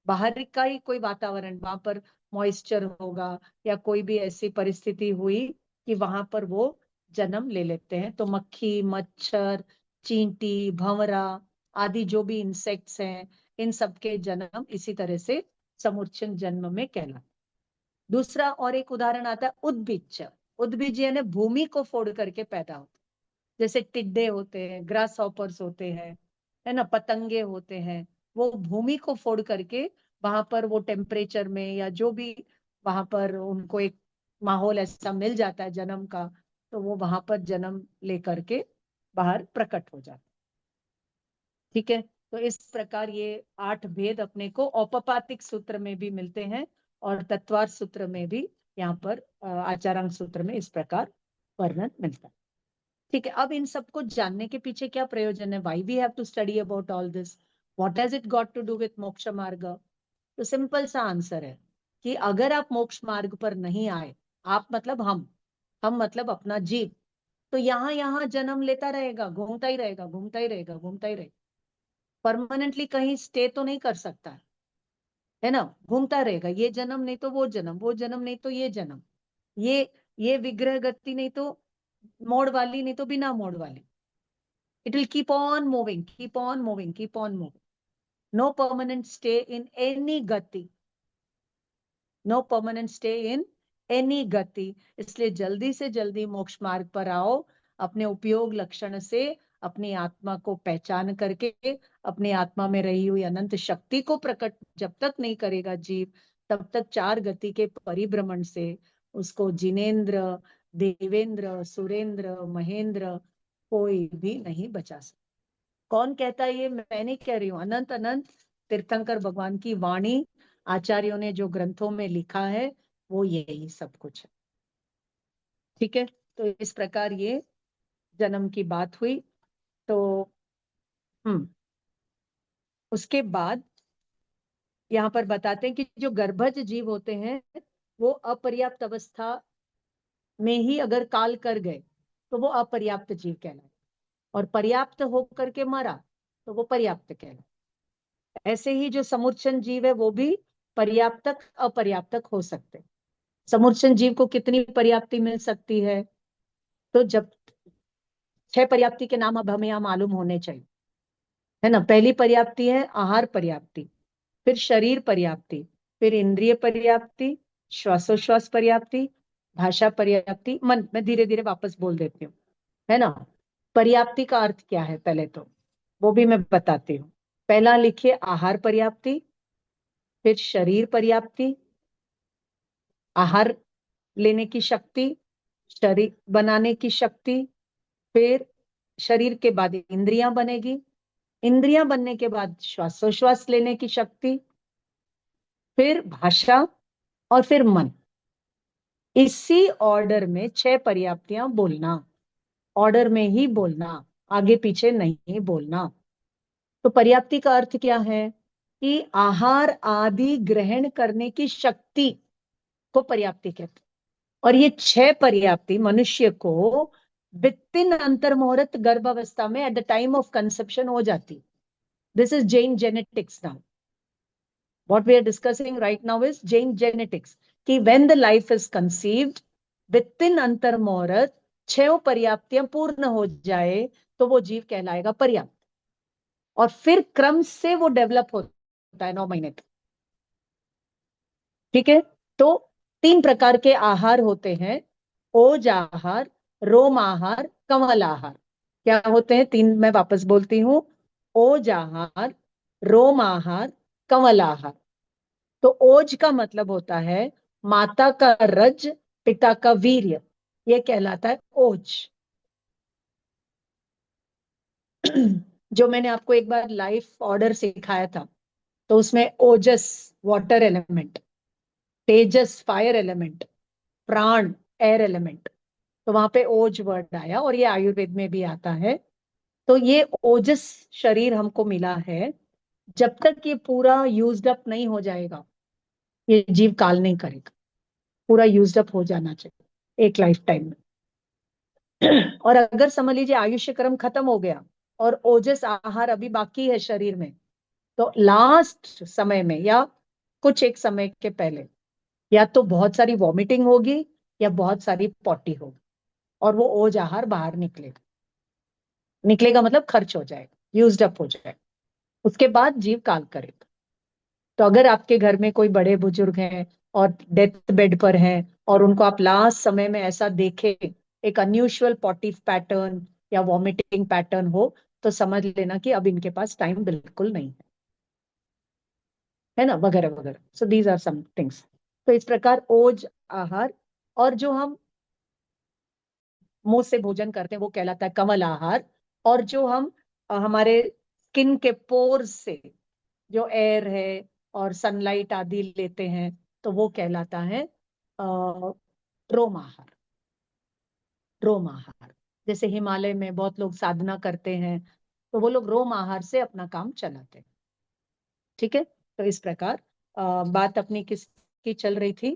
बाहर का ही कोई वातावरण, वहां पर मॉइस्चर होगा या कोई भी ऐसी परिस्थिति हुई कि वहां पर वो जन्म ले लेते हैं, तो मक्खी, मच्छर, चींटी, भंवरा आदि जो भी इंसेक्ट्स हैं, इन सब के जन्म इसी तरह से समुच्चय जन्म में कहलाते। दूसरा और एक उदाहरण आता है उद्भिज। उद्भिज यानी भूमि को फोड़ करके पैदा होते, जैसे टिड्डे होते हैं, ग्रास हॉपर्स होते हैं, है ना, पतंगे होते हैं। वो भूमि को फोड़ करके वहां पर वो टेम्परेचर में या जो भी वहां पर उनको एक माहौल ऐसा मिल जाता है जन्म का, तो वो वहां पर जन्म लेकर के बाहर प्रकट हो जाता है। ठीक है, तो इस प्रकार ये 8 भेद अपने को औपपातिक सूत्र में भी मिलते हैं और तत्वार्थ सूत्र में भी, यहाँ पर आचारांग सूत्र में इस प्रकार वर्णन मिलता है। ठीक है, अब इन सबको जानने के पीछे क्या प्रयोजन है? Why we have to study about all this, what has it got to do with मोक्ष मार्ग? तो सिंपल सा आंसर है कि अगर आप मोक्ष मार्ग पर नहीं आए, आप मतलब हम मतलब अपना जीव, तो यहाँ यहाँ जन्म लेता रहेगा, घूमता ही रहेगा, घूमता ही रहेगा, घूमता ही रहेगा, परमानेंटली कहीं स्टे तो नहीं कर सकता है ना, घूमता रहेगा। ये जन्म नहीं तो वो जन्म, वो जन्म नहीं तो ये जन्म, ये ये विग्रह गति नहीं तो मोड़ वाली, नहीं तो बिना मोड़ वाली। It will keep on moving, keep on moving, keep on moving. No permanent stay in any gati. No permanent stay in any gati. इसलिए जल्दी से जल्दी मोक्ष मार्ग पर आओ, अपने उपयोग लक्षण से अपनी आत्मा को पहचान करके अपनी आत्मा में रही हुई अनंत शक्ति को प्रकट जब तक नहीं करेगा जीव, तब तक 4 गति के परिभ्रमण से उसको जिनेन्द्र, देवेंद्र, सुरेंद्र, महेंद्र कोई भी नहीं बचा सकता। कौन कहता है ये? मैं नहीं कह रही हूँ, अनंत अनंत तीर्थंकर भगवान की वाणी, आचार्यों ने जो ग्रंथों में लिखा है वो यही सब कुछ है। ठीक है, तो इस प्रकार ये जन्म की बात हुई। तो हम्म उसके बाद यहाँ पर बताते हैं कि जो गर्भज जीव होते हैं वो अपर्याप्त अवस्था में ही अगर काल कर गए तो वो अपर्याप्त जीव कहलाए, और पर्याप्त होकर के मरा तो वो पर्याप्त कहलाए। ऐसे ही जो समूर्छन जीव है वो भी पर्याप्तक अपर्याप्तक हो सकते हैं। समूर्छन जीव को कितनी पर्याप्ति मिल सकती है? तो जब 6 पर्याप्ति के नाम अब हमें यहाँ मालूम होने चाहिए, है ना। पहली पर्याप्ति है आहार पर्याप्ति, फिर शरीर पर्याप्ति, फिर इंद्रिय पर्याप्ति, श्वासोश्वास पर्याप्ति, भाषा पर्याप्ति, मन, मैं धीरे धीरे वापस बोल देती हूँ, है ना। पर्याप्ति का अर्थ क्या है पहले तो वो भी मैं बताती हूँ। पहला लिखिए आहार पर्याप्ति, फिर शरीर पर्याप्ति, आहार लेने की शक्ति, शरीर बनाने की शक्ति, फिर शरीर के बाद इंद्रियां बनेगी, इंद्रियां बनने के बाद श्वासोश्वास लेने की शक्ति, फिर भाषा, और फिर मन। इसी ऑर्डर में 6 पर्याप्तियां बोलना, ऑर्डर में ही बोलना, आगे पीछे नहीं बोलना। तो पर्याप्ति का अर्थ क्या है कि आहार आदि ग्रहण करने की शक्ति को पर्याप्ति कहते हैं। और ये 6 पर्याप्ति मनुष्य को वितिन अंतर्मुहूर्त गर्भावस्था में at the time of conception हो जाती। This is Jain genetics now. What we are discussing right now is Jain genetics, कि when the life is conceived within अंतर्मुहूर्त 6 पर्याप्तियां पूर्ण हो जाए तो वो जीव कहलाएगा पर्याप्त। और फिर क्रम से वो डेवलप होता है 9 महीने तक। ठीक है। तो 3 प्रकार के आहार होते हैं, ओज आहार, रोम आहार, कमल आहार। क्या होते हैं 3, मैं वापस बोलती हूँ, ओज आहार, रोम आहार, कमल आहार। तो ओज का मतलब होता है माता का रज, पिता का वीर्य, ये कहलाता है ओज। जो मैंने आपको एक बार लाइफ ऑर्डर सिखाया था, तो उसमें ओजस वाटर एलिमेंट, तेजस फायर एलिमेंट, प्राण एयर एलिमेंट, तो वहां पे ओज वर्ड आया, और ये आयुर्वेद में भी आता है। तो ये ओजस शरीर हमको मिला है, जब तक ये पूरा यूज्ड अप नहीं हो जाएगा ये जीव काल नहीं करेगा। पूरा यूज्ड अप हो जाना चाहिए एक लाइफ टाइम में। और अगर समझ लीजिए आयुष्य क्रम खत्म हो गया और ओजस आहार अभी बाकी है शरीर में, तो लास्ट समय में या कुछ एक समय के पहले या तो बहुत सारी वॉमिटिंग होगी या बहुत सारी पॉटी होगी, और वो ओज आहार बाहर निकलेगा। निकलेगा मतलब खर्च हो जाएगा, यूज्ड अप हो जाएगा, उसके बाद जीव काल करेगा। तो अगर आपके घर में कोई बड़े बुजुर्ग हैं और डेथ बेड पर हैं और उनको आप लास्ट समय में ऐसा देखे, एक अनयूजुअल पॉटी पैटर्न या वॉमिटिंग पैटर्न हो, तो समझ लेना कि अब इनके पास टाइम बिल्कुल नहीं है ना, वगैरह वगैरह। So these are some things. तो इस प्रकार ओज आहार, और जो हम मुंह से भोजन करते हैं वो कहलाता है कमल आहार। और जो हम हमारे स्किन के पोर्स से जो एयर है और सनलाइट आदि लेते हैं, तो वो कहलाता है रोम आहार। रोम आहार, जैसे हिमालय में बहुत लोग साधना करते हैं, तो वो लोग रोम आहार से अपना काम चलाते हैं। ठीक है। तो इस प्रकार बात अपनी किसकी चल रही थी,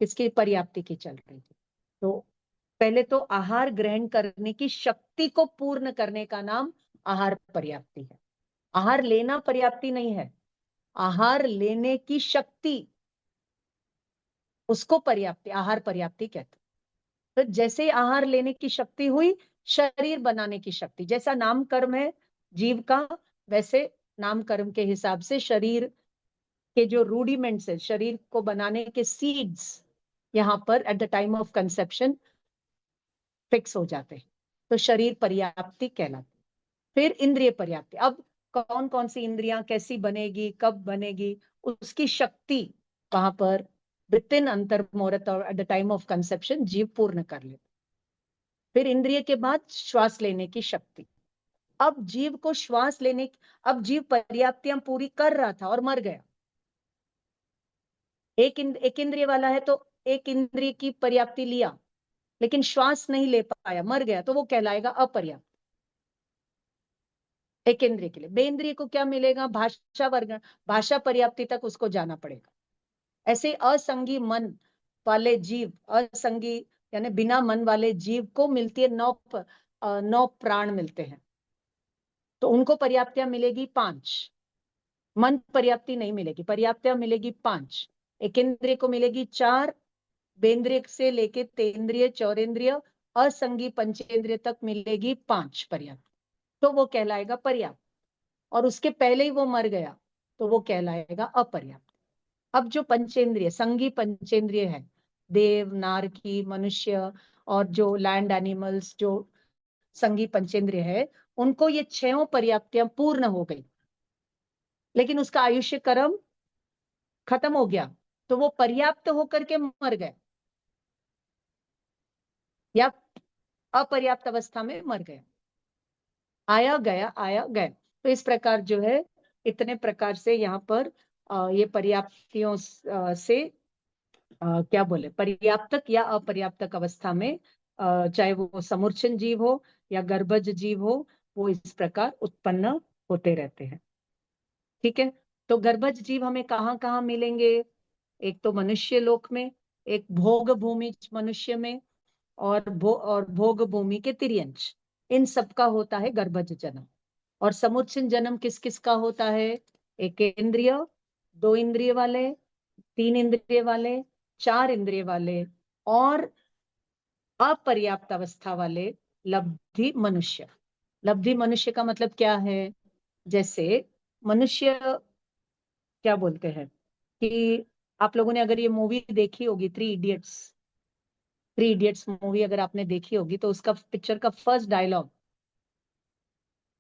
किसकी पर्याप्ति की चल रही थी। तो पहले तो आहार ग्रहण करने की शक्ति को पूर्ण करने का नाम आहार पर्याप्ति है। आहार लेना पर्याप्ति नहीं है, आहार लेने की शक्ति, उसको पर्याप्ति, आहार पर्याप्ति कहते हैं। तो जैसे ही आहार लेने की शक्ति हुई, शरीर बनाने की शक्ति, जैसा नाम कर्म है जीव का, वैसे नाम कर्म के हिसाब से शरीर के जो रूडिमेंट्स है, शरीर को बनाने के सीड्स, यहाँ पर eight the time of conception fix हो जाते हैं। तो शरीर पर्याप्ति कहलाती। फिर इंद्रिय पर्याप्ति। अब कौन कौन सी इंद्रियां कैसी बनेगी, कब बनेगी, उसकी शक्ति वहां पर विद इन अंतर्मुहूर्त और eight the time of conception जीव पूर्ण कर ले। फिर इंद्रिय के बाद श्वास लेने की शक्ति। अब जीव को श्वास लेने, अब जीव पर्याप्तियां पूरी कर रहा था और मर गया। एक इंद्रिय वाला है तो एक इंद्रिय की पर्याप्ति लिया, लेकिन श्वास नहीं ले पाया, मर गया, तो वो कहलाएगा अपर्याप्त। एक इंद्रिय के लिए, बे इंद्रिय को क्या मिलेगा, भाषा वर्ग, भाषा पर्याप्ति तक उसको जाना पड़ेगा। ऐसे असंगी मन वाले जीव, असंगी यानी बिना मन वाले जीव को मिलती है 9 प्राण मिलते हैं, तो उनको पर्याप्तियां मिलेगी 5। मन पर्याप्ति नहीं मिलेगी, पर्याप्तियां मिलेगी 5। एक इंद्रिय को मिलेगी 4, बेंद्रिय से लेके तेंद्रिय चौरेंद्रिय असंगी पंचेंद्रिय तक मिलेगी 5 पर्याप्त, तो वो कहलाएगा पर्याप्त। और उसके पहले ही वो मर गया तो वो कहलाएगा अपर्याप्त। अब जो पंचेंद्रिय संगी पंचेंद्रिय है देव, नारकी, मनुष्य और जो लैंड एनिमल्स, जो संगी पंचेंद्रिय है, उनको ये छहों पर्याप्तियां पूर्ण हो गई, लेकिन उसका आयुष्य कर्म खत्म हो गया, तो वो पर्याप्त होकर के मर गए या अपर्याप्त अवस्था में मर गया। आया गया आया गया। तो इस प्रकार जो है, इतने प्रकार से यहाँ पर ये पर्याप्तियों से क्या बोले, पर्याप्तक या अपर्याप्तक अवस्था में चाहे वो समूर्छन जीव हो या गर्भज जीव हो, वो इस प्रकार उत्पन्न होते रहते हैं। ठीक है, तो गर्भज जीव हमें कहाँ कहाँ मिलेंगे? एक तो मनुष्य लोक में, एक भोग भूमि मनुष्य में, और भोग भूमि के तिर्यंश, इन सबका होता है गर्भज जन्म। और समुच्चय जन्म किस किस का होता है? एक इंद्रिय, दो इंद्रिय वाले, तीन इंद्रिय वाले, चार इंद्रिय वाले और अपर्याप्त अवस्था वाले लब्धि मनुष्य। लब्धि मनुष्य का मतलब क्या है? जैसे मनुष्य, क्या बोलते हैं कि आप लोगों ने अगर ये मूवी देखी होगी, थ्री इडियट्स मूवी अगर आपने देखी होगी, तो उसका पिक्चर का फर्स्ट डायलॉग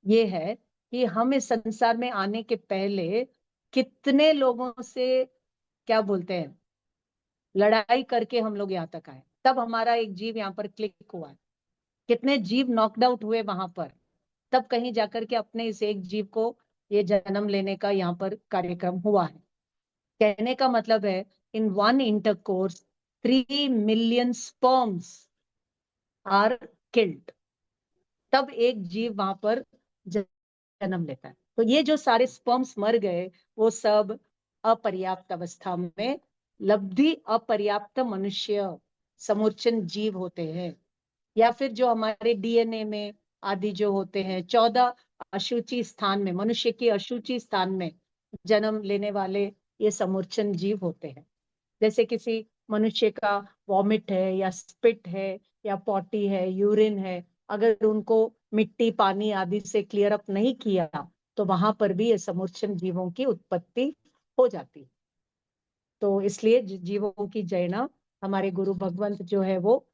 ये है कि हम इस संसार में आने के पहले कितने लोगों से, क्या बोलते हैं, लड़ाई करके हम लोग यहाँ तक आए, तब हमारा एक जीव यहाँ पर क्लिक हुआ है। कितने जीव नॉकड आउट हुए वहां पर, तब कहीं जाकर के अपने इस एक जीव को ये जन्म लेने का यहाँ पर कार्यक्रम हुआ है। कहने का मतलब है, in one intercourse 3 million sperms are killed, तब एक जीव वहां पर जन्म लेता है। तो ये जो सारे स्पर्म्स मर गए, वो सब अपर्याप्त अवस्था में लब्धि अपर्याप्त मनुष्य समूर्चन जीव होते हैं। या फिर जो हमारे डीएनए में आदि जो होते हैं, 14 अशुचि स्थान में, मनुष्य की अशुचि स्थान में जन्म लेने वाले ये समूर्चन जीव होते हैं। जैसे किसी मनुष्य का वॉमिट है या स्पिट है या पॉटी है, यूरिन है, अगर उनको मिट्टी पानी आदि से क्लियर अप नहीं किया, तो वहां पर भी ये समूर्छन जीवों की उत्पत्ति हो जाती है। तो इसलिए जीवों की जयना हमारे गुरु भगवंत जो है वो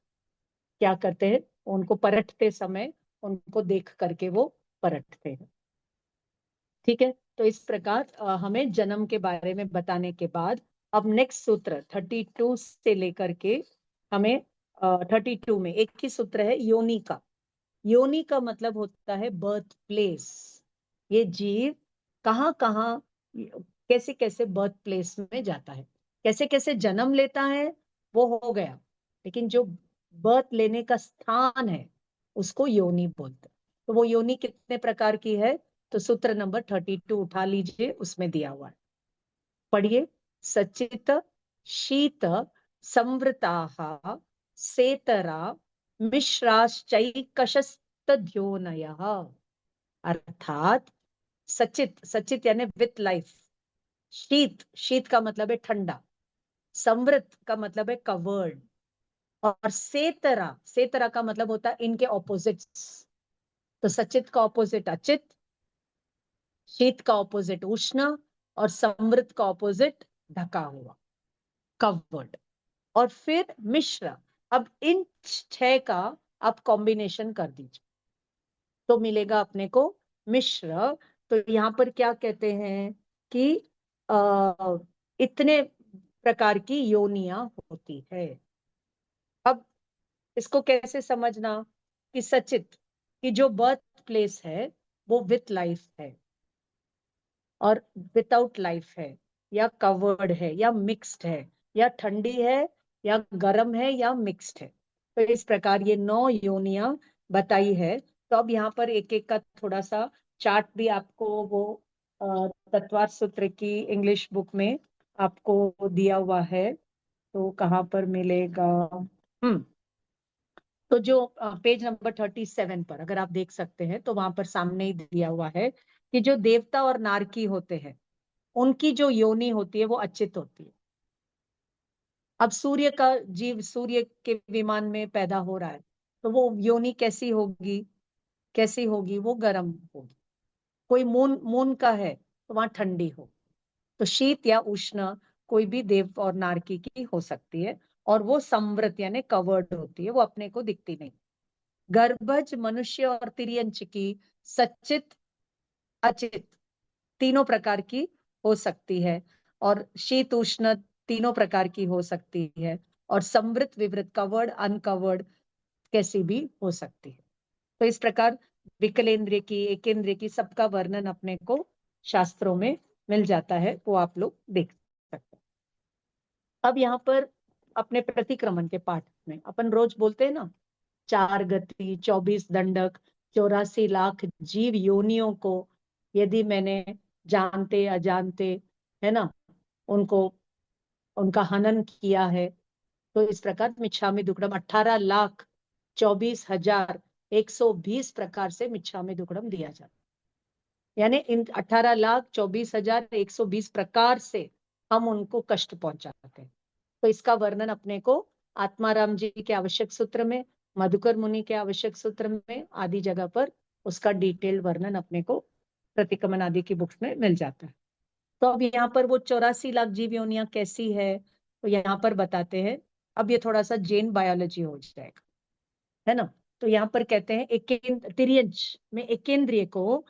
क्या करते हैं, उनको परखते समय उनको देख करके वो परखते हैं। ठीक है, तो इस प्रकार हमें जन्म के बारे में बताने के बाद, अब नेक्स्ट सूत्र 32 से लेकर के हमें 32 में एक ही सूत्र है योनि का। योनि का मतलब होता है बर्थ प्लेस। ये जीव कहाँ कहाँ, कैसे कैसे बर्थ प्लेस में जाता है, कैसे कैसे जन्म लेता है, वो हो गया, लेकिन जो बर्थ लेने का स्थान है उसको योनि बोलते हैं। तो वो योनि कितने प्रकार की है? तो सूत्र नंबर 32 उठा लीजिए, उसमें दिया हुआ है, पढ़िए। सचित शीत संवृताः सेतरा मिश्राश्चैकशस्तद्योनयः। अर्थात सचित, सचित यानी विथ लाइफ, शीत, शीत का मतलब है ठंडा, संवृत का मतलब है कवर्ड, और सेतरा, सेतरा का मतलब होता है इनके ऑपोजिट्स। तो सचित का ऑपोजिट अचित, शीत का ऑपोजिट उष्ण, और समृद्ध का ऑपोजिट ढका हुआ, कवर्ड। और फिर मिश्र। अब इन 6 का आप कॉम्बिनेशन कर दीजिए तो मिलेगा अपने को मिश्र। तो यहाँ पर क्या कहते हैं कि इतने प्रकार की योनियां होती है। अब इसको कैसे समझना कि सचित की जो बर्थ प्लेस है वो विथ लाइफ है और विदाउट लाइफ है, या कवर्ड है या मिक्स्ड है, या ठंडी है या गर्म है या मिक्स्ड है। तो इस प्रकार ये 9 योनियां बताई है। तो अब यहाँ पर एक एक का थोड़ा सा चार्ट भी आपको वो तत्वार्थ सूत्र की इंग्लिश बुक में आपको दिया हुआ है। तो कहाँ पर मिलेगा? हम्म तो जो पेज नंबर 37 पर अगर आप देख सकते हैं, तो वहां पर सामने ही दिया हुआ है कि जो देवता और नारकी होते हैं, उनकी जो योनि होती है वो अचित होती है। अब सूर्य का जीव सूर्य के विमान में पैदा हो रहा है, तो वो योनि कैसी होगी? कैसी होगी? वो गर्म होगी। कोई मून, मून का है तो वहां ठंडी हो। तो शीत या उष्ण कोई भी देव और नारकी की हो सकती है। और वो संवृत यानी कवर्ड होती है, वो अपने को दिखती नहीं। गर्भज मनुष्य और तिर्यंच की सचित अचित तीनों प्रकार की हो सकती है, और शीत उष्ण तीनों प्रकार की हो सकती है, और समृत विवृत कवर्ड अनकवर्ड कैसी भी हो सकती है। तो इस प्रकार विकलेंद्रिय की, एकेंद्रिय की, सबका वर्णन अपने को शास्त्रों में मिल जाता है, वो आप लोग देख सकते हैं। अब यहाँ पर अपने प्रतिक्रमण के पाठ में अपन रोज बोलते हैं ना, 4 गति, 24 दंडक, 84 लाख जीव योनियों को यदि मैंने जानते अजानते, है ना, उनको उनका हनन किया है, तो इस प्रकार मिच्छामि दुक्कडम 18,24,120 प्रकार से मिच्छामि दुक्कडम दिया जाता है। यानी इन 18,24,120 प्रकार से हम उनको कष्ट पहुंचाते हैं। तो इसका वर्णन अपने को आत्माराम जी के आवश्यक सूत्र में, मधुकर मुनि के आवश्यक सूत्र में, आदि जगह पर उसका डिटेल्ड वर्णन अपने को प्रतिक्रमण आदि की बुक्स में मिल जाता है। तो अब यहाँ पर वो 84 लाख जीव योनियां कैसी है, तो यहाँ पर बताते हैं। अब ये थोड़ा सा जैन बायोलॉजी हो जाएगा, है ना। तो यहाँ पर कहते हैं तिर्यंच में एकेंद्रिय को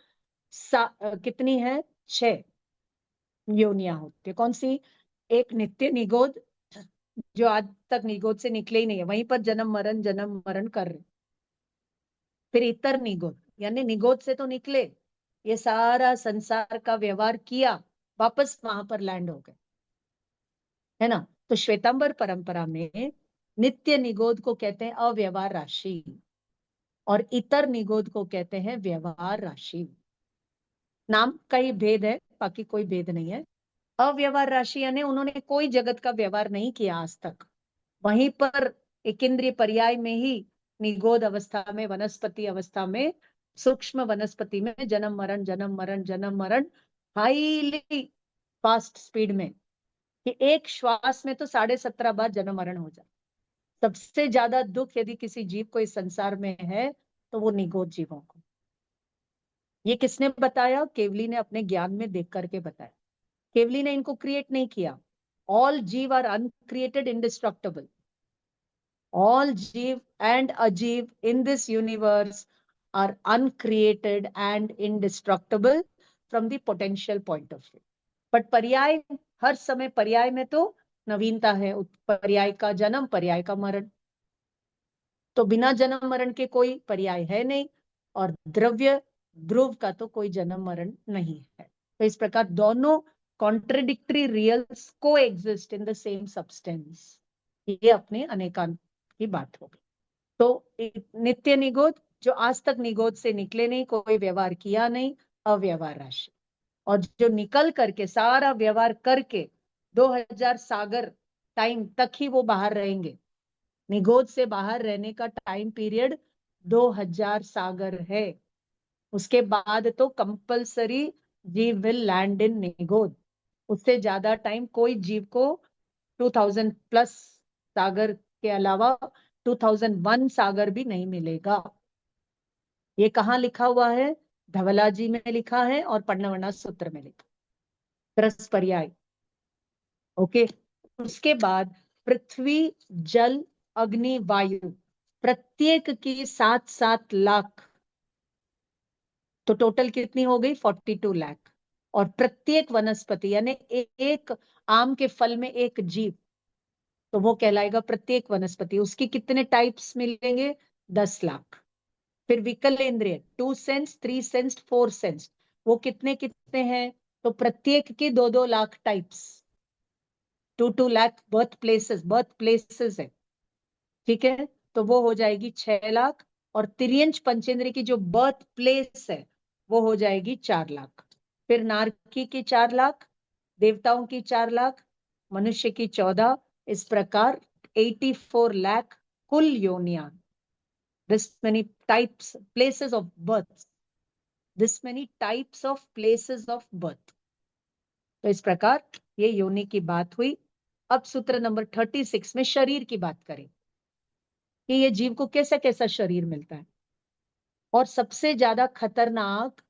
कितनी है, 6 योनियां होती है। कौन सी? एक नित्य निगोद, जो आज तक निगोद से निकले ही नहीं है, वहीं पर जन्म मरण कर रहे। फिर इतर निगोद, यानी निगोद से तो निकले, ये सारा संसार का व्यवहार किया, वापस वहां पर लैंड हो गए, है ना। तो श्वेतांबर परंपरा में नित्य निगोद को कहते हैं अव्यवहार राशि, और इतर निगोद को कहते हैं व्यवहार राशि। नाम का ही भेद है, बाकी कोई भेद नहीं है। अव्यवहार राशि यानी उन्होंने कोई जगत का व्यवहार नहीं किया आज तक, वहीं पर एक इंद्रिय पर्याय में ही निगोद अवस्था में, वनस्पति अवस्था में, सूक्ष्म वनस्पति में जन्म मरण जन्म मरण जन्म मरण हाईली फास्ट स्पीड में, कि एक श्वास में तो 17.5 बार जन्म मरण हो जाए। सबसे ज्यादा दुख यदि किसी जीव को इस संसार में है तो वो निगोद जीवों को। ये किसने बताया? केवली ने अपने ज्ञान में देख करके बताया। केवली ने इनको क्रिएट नहीं किया। ऑल जीव are uncreated indestructible. All Jeev and Ajeev in this universe are uncreated and indestructible from the potential point of view. But पर्याय, हर समय पर्याय में तो नवीनता है, पर्याय का जन्म, पर्याय का मरण। तो बिना जन्म मरण के कोई पर्याय है नहीं, और द्रव्य ध्रुव का तो कोई जन्म मरण नहीं है। तो इस प्रकार दोनों कॉन्ट्रडिक्टरी रियल्स को exist in the same substance, ये अपने अनेकांत की बात होगी। तो नित्य निगोद, जो आज तक निगोद से निकले नहीं, कोई व्यवहार किया नहीं, अव्यवहार राशि। और जो निकल करके सारा व्यवहार करके 2000 सागर टाइम तक ही वो बाहर रहेंगे। निगोद से बाहर रहने का टाइम पीरियड 2000 सागर है। उसके बाद तो कंपलसरी जीव विल लैंड इन निगोद। उससे ज्यादा टाइम कोई जीव को 2000 प्लस सागर के अलावा 2001 सागर भी नहीं मिलेगा। ये कहाँ लिखा हुआ है? धवला जी में लिखा है और पर्णवर्णा सूत्र में लिखा, त्रस पर्याय। ओके। उसके बाद पृथ्वी, जल, अग्नि, वायु, प्रत्येक की 7-7 लाख, तो टोटल कितनी हो गई? 42 लाख। और प्रत्येक वनस्पति यानी एक आम के फल में एक जीव, तो वो कहलाएगा प्रत्येक वनस्पति। उसकी कितने टाइप्स मिलेंगे? 10 लाख। फिर विकलेंद्रिय, 2 सेंस, 3 सेंस, 4 सेंस, वो कितने कितने हैं? तो प्रत्येक की 2-2 lakh types, 2-2 lakh birth places है, ठीक है। तो वो हो जाएगी 6 लाख। और तिर्यंच पंचेंद्रिय की जो बर्थ प्लेस है वो हो जाएगी 4 लाख। फिर नारकी की 4 लाख, देवताओं की 4 लाख, मनुष्य की 14, इस प्रकार 84 लाख कुल योनियां। This many types, places of birth, this many types of places of birth. तो इस प्रकार ये योनि की बात हुई। अब सूत्र नंबर 36 में शरीर की बात करें कि ये जीव को कैसा कैसा शरीर मिलता है। और सबसे ज्यादा खतरनाक,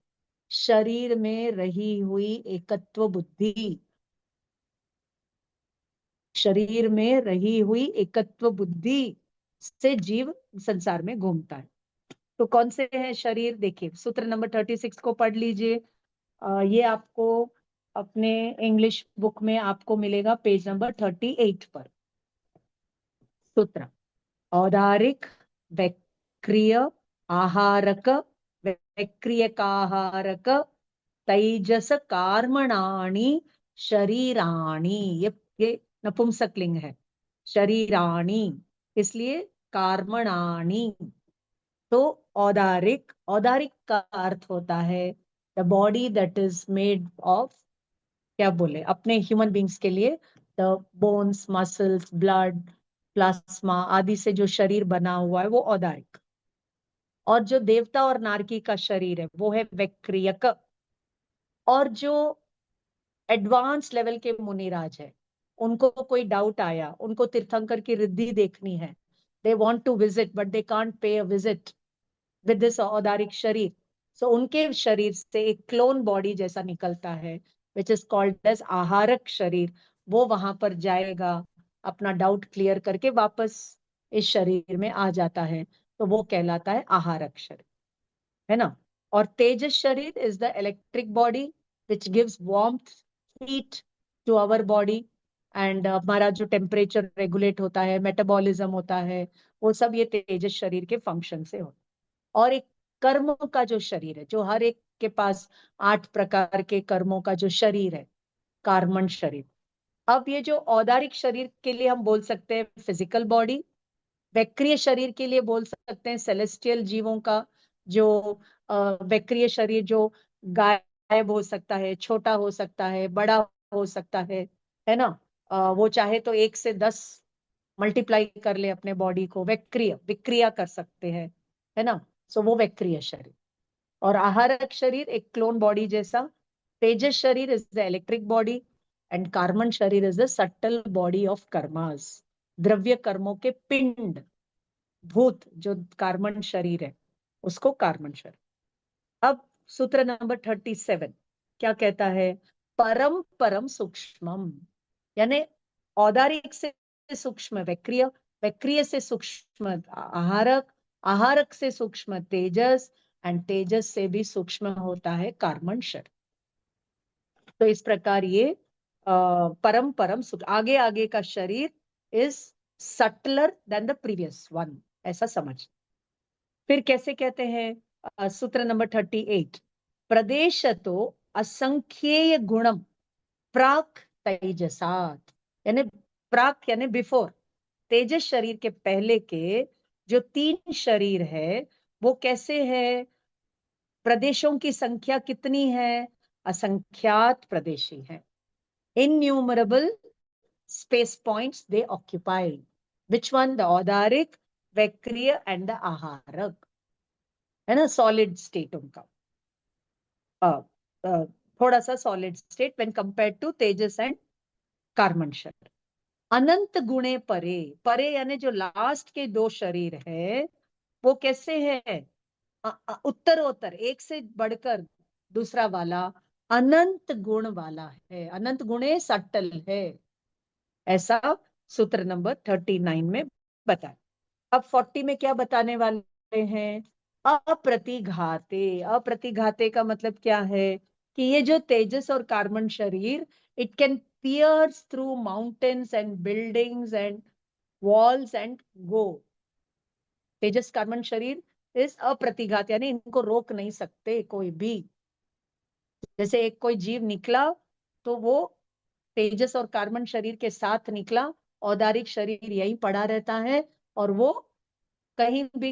शरीर में रही हुई एकत्व बुद्धि। शरीर में रही हुई एकत्व बुद्धि से जीव संसार में घूमता है। तो कौन से हैं शरीर? देखिए सूत्र नंबर 36 को पढ़ लीजिए। ये आपको अपने इंग्लिश बुक में आपको मिलेगा पेज नंबर 38 पर। सूत्र: औदारिक, वैक्रिय, आहारक, वैक्रियकाहारक, तैजस कार्मणानि शरीराणि। ये नपुंसकलिंग है, शरीराणि, इसलिए कार्मणानि। तो औदारिक, औदारिक का अर्थ होता है the body that is made of, क्या बोले अपने ह्यूमन बींग्स के लिए, the bones, muscles, blood, plasma आदि से जो शरीर बना हुआ है वो औदारिक। और जो देवता और नारकी का शरीर है वो है वैक्रियक। और जो एडवांस लेवल के मुनिराज है, उनको कोई डाउट आया, उनको तीर्थंकर की रिद्धि देखनी है, they want to visit but they can't pay a visit with this audarik sharir, so उनके शरीर से एक क्लोन बॉडी जैसा निकलता है विच इज कॉल्ड एज आहारक शरीर। वो वहां पर जाएगा, अपना डाउट क्लियर करके वापस इस शरीर में आ जाता है, तो वो कहलाता है आहारक शरीर, है ना। और तेजस शरीर is the electric body which gives warmth, heat to our body, and हमारा जो टेम्परेचर रेगुलेट होता है, मेटाबॉलिज्म होता है, वो सब ये तेजस शरीर के फंक्शन से होता है। और एक कर्म का जो शरीर है, जो हर एक के पास 8 प्रकार के कर्मों का जो शरीर है, कार्मण शरीर। अब ये जो औदारिक शरीर के लिए हम बोल सकते हैं फिजिकल बॉडी, वैक्रिय शरीर के लिए बोल सकते हैं सेलेस्टियल जीवों का जो वैक्रिय शरीर, जो गायब हो सकता है, छोटा हो सकता है, बड़ा हो सकता है ना। वो चाहे तो 1 से 10 मल्टीप्लाई कर ले अपने बॉडी को, वैक्रिय विक्रिया कर सकते हैं, है ना। सो वो वैक्रिय शरीर। और आहारक शरीर एक क्लोन बॉडी जैसा। तेजस शरीर is the electric body, and karman sharir is the subtle body of karmas, द्रव्य कर्मों के पिंड, भूत जो कार्बन शरीर है उसको कार्बन शरीर। अब सूत्र नंबर 37 क्या कहता है? परम परम सूक्ष्मम, यानी औदारिक से सूक्ष्म वैक्रिय, वैक्रिय से सूक्ष्म आहारक, आहारक से सूक्ष्म तेजस, एंड तेजस से भी सूक्ष्म होता है कार्बन शरीर। तो इस प्रकार ये परम परम आगे आगे का शरीर is subtler than the previous one, ऐसा समझ। फिर कैसे कहते हैं? सूत्र नंबर 38: प्रदेश तो असंख्येय गुणम प्राक तेजसात, यानी प्राक यानी बिफोर, तेजस शरीर के पहले के जो 3 शरीर है वो कैसे है? प्रदेशों की संख्या कितनी है? असंख्यात प्रदेशी है। Innumerable space points they occupy. Which one? The Odaric, Vekriya and the Aharak. है ना, सॉलिड स्टेट उनका, uh, uh, थोड़ा सा solid state when compare to taijas and कार्मणशर। अनंत गुणे परे, परे यानी जो लास्ट के 2 शरीर है वो कैसे है? उत्तरोत्तर, एक से बढ़कर दूसरा वाला अनंत गुण वाला है, अनंत गुणे सटल है, ऐसा सूत्र नंबर 39 में बताया। अब 40 में क्या बताने वाले हैं? अप्रतिघाते। अप्रतिघाते का मतलब क्या है? कि ये जो तेजस और कार्बन शरीर, it can piers through mountains and buildings and walls and go. Tejas carbon शरीर इस अप्रतिघात, यानी इनको रोक नहीं सकते कोई भी। जैसे एक कोई जीव निकला तो वो तेजस और कार्बन शरीर के साथ निकला, औदारिक शरीर यहीं पड़ा रहता है और वो कहीं भी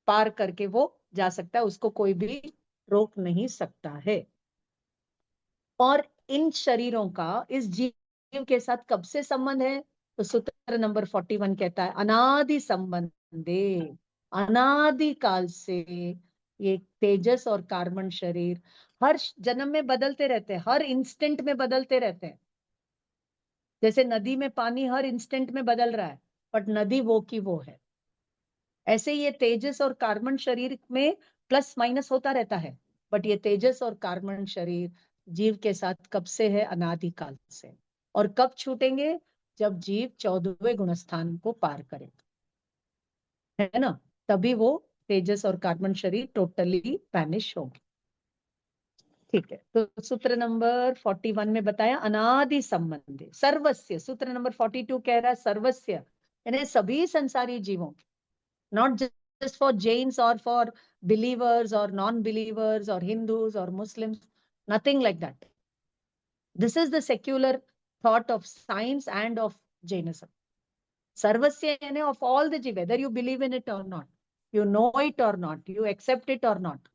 पार करके वो जा सकता है, उसको कोई भी रोक नहीं सकता है। और इन शरीरों का इस जीव के साथ कब से संबंध है? तो सूत्र नंबर 41 कहता है अनादि संबंधे, अनादि काल से ये तेजस और कार्बन शरीर हर जन्म में बदलते रहते हैं, हर इंस्टेंट में बदलते रहते हैं। जैसे नदी में पानी हर इंस्टेंट में बदल रहा है, बट नदी वो की वो है, ऐसे ये तेजस और कार्बन शरीर में प्लस माइनस होता रहता है। बट ये तेजस और कार्बन शरीर जीव के साथ कब से है? अनादिकाल से। और कब छूटेंगे? जब जीव 14वें गुणस्थान को पार करेगा, है ना, तभी वो तेजस और कार्बन शरीर टोटली वैनिश होंगे। ठीक है, तो सूत्र नंबर 41 में बताया अनादि संबंध सर्वस्य। सूत्र नंबर 42 कह रहा है सर्वस्य, यानी सभी संसारी जीवों, नॉट जस्ट फॉर जैन्स और फॉर बिलीवर्स और नॉन बिलीवर्स और हिंदूज और Muslims, nothing like that. This is the secular thought of science end of Jainism. सर्वस्य यानी ऑफ ऑल द जीव, whether you believe in it और not, you know it or not, you accept it or not,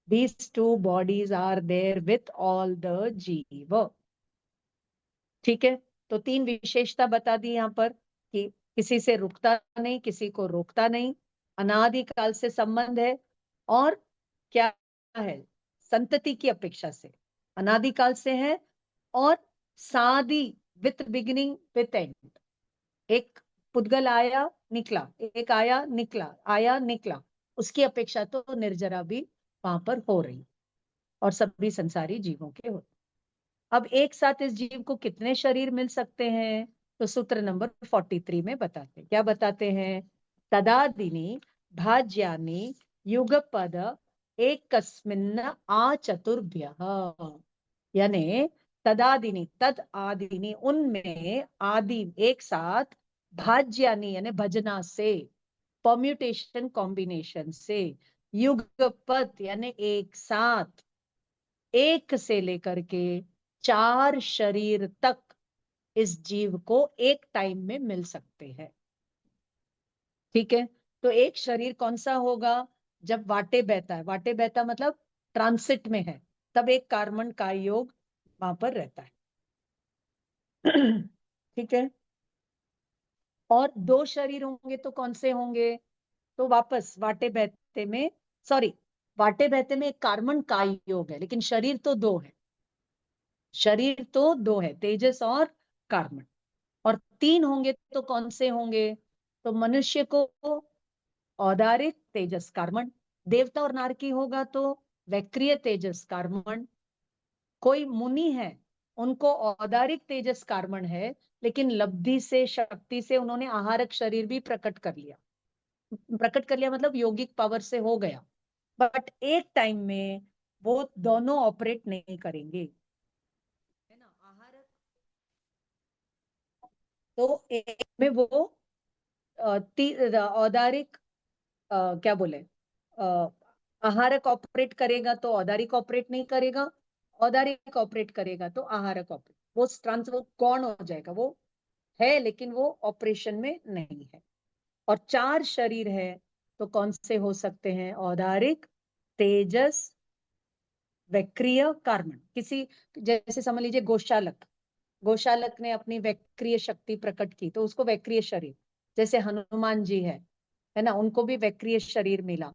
these two bodies are there with all the जीव। ठीक है, तो 3 विशेषता बता दी यहाँ पर कि किसी से रुकता नहीं, किसी को रोकता नहीं, अनादिकाल से संबंध है, और क्या है, संतति की अपेक्षा से अनादिकाल से है, और सादी, विथ बिगिनिंग विथ एंड। एक पुद्गल आया निकला, एक आया निकला, आया निकला, उसकी अपेक्षा तो निर्जरा भी वहां पर हो रही, और सभी संसारी जीवों के होते। अब एक साथ इस जीव को कितने शरीर मिल सकते हैं, तो सूत्र नंबर 43 में बताते हैं। क्या बताते हैं, तदादिनी भाज्यानि युगपद एकस्मिन् आचतुर्भ्यः, यानी तदादिनी, तद आदिनी, उनमें आदि एक साथ, भाज्यानि यानी भजना से, परम्यूटेशन कॉम्बिनेशन से, युगपत यानी एक साथ, एक से लेकर के 4 शरीर तक इस जीव को एक टाइम में मिल सकते हैं। ठीक है, तो एक शरीर कौन सा होगा, जब वाटे बहता है, वाटे बहता मतलब ट्रांसिट में है, तब एक कार्बन का योग वहां पर रहता है। ठीक है, और 2 शरीर होंगे तो कौन से होंगे, तो वापस वाटे बहते में, सॉरी, वाटे बहते में एक कार्बन का योग है, लेकिन शरीर तो 2 है, शरीर तो 2 है, तेजस और कार्बन। और 3 होंगे तो कौन से होंगे, तो मनुष्य को औदारिक तेजस कार्बन, देवता और नारकी होगा तो वैक्रिय तेजस कार्बन, कोई मुनि है उनको औदारिक तेजस कार्बन है, लेकिन लब्धि से, शक्ति से उन्होंने आहारक शरीर भी प्रकट कर लिया, प्रकट कर लिया मतलब योगिक पावर से हो गया, बट एक टाइम में वो दोनों ऑपरेट नहीं करेंगे, है ना। आहारक, तो एक में वो औदारिक, क्या बोले, आहारक ऑपरेट करेगा तो औदारिक ऑपरेट नहीं करेगा, औदारिक ऑपरेट करेगा तो आहारक ऑपरेट, वो ट्रांस, वो कौन हो जाएगा, वो है लेकिन वो ऑपरेशन में नहीं है। और 4 शरीर है तो कौन से हो सकते हैं, औदारिक, तेजस, वैक्रिय, कार्बन। किसी, जैसे समझ लीजिए गोशालक, गोशालक ने अपनी वैक्रिय शक्ति प्रकट की तो उसको वैक्रिय शरीर, जैसे हनुमान जी है ना, उनको भी वैक्रिय शरीर मिला,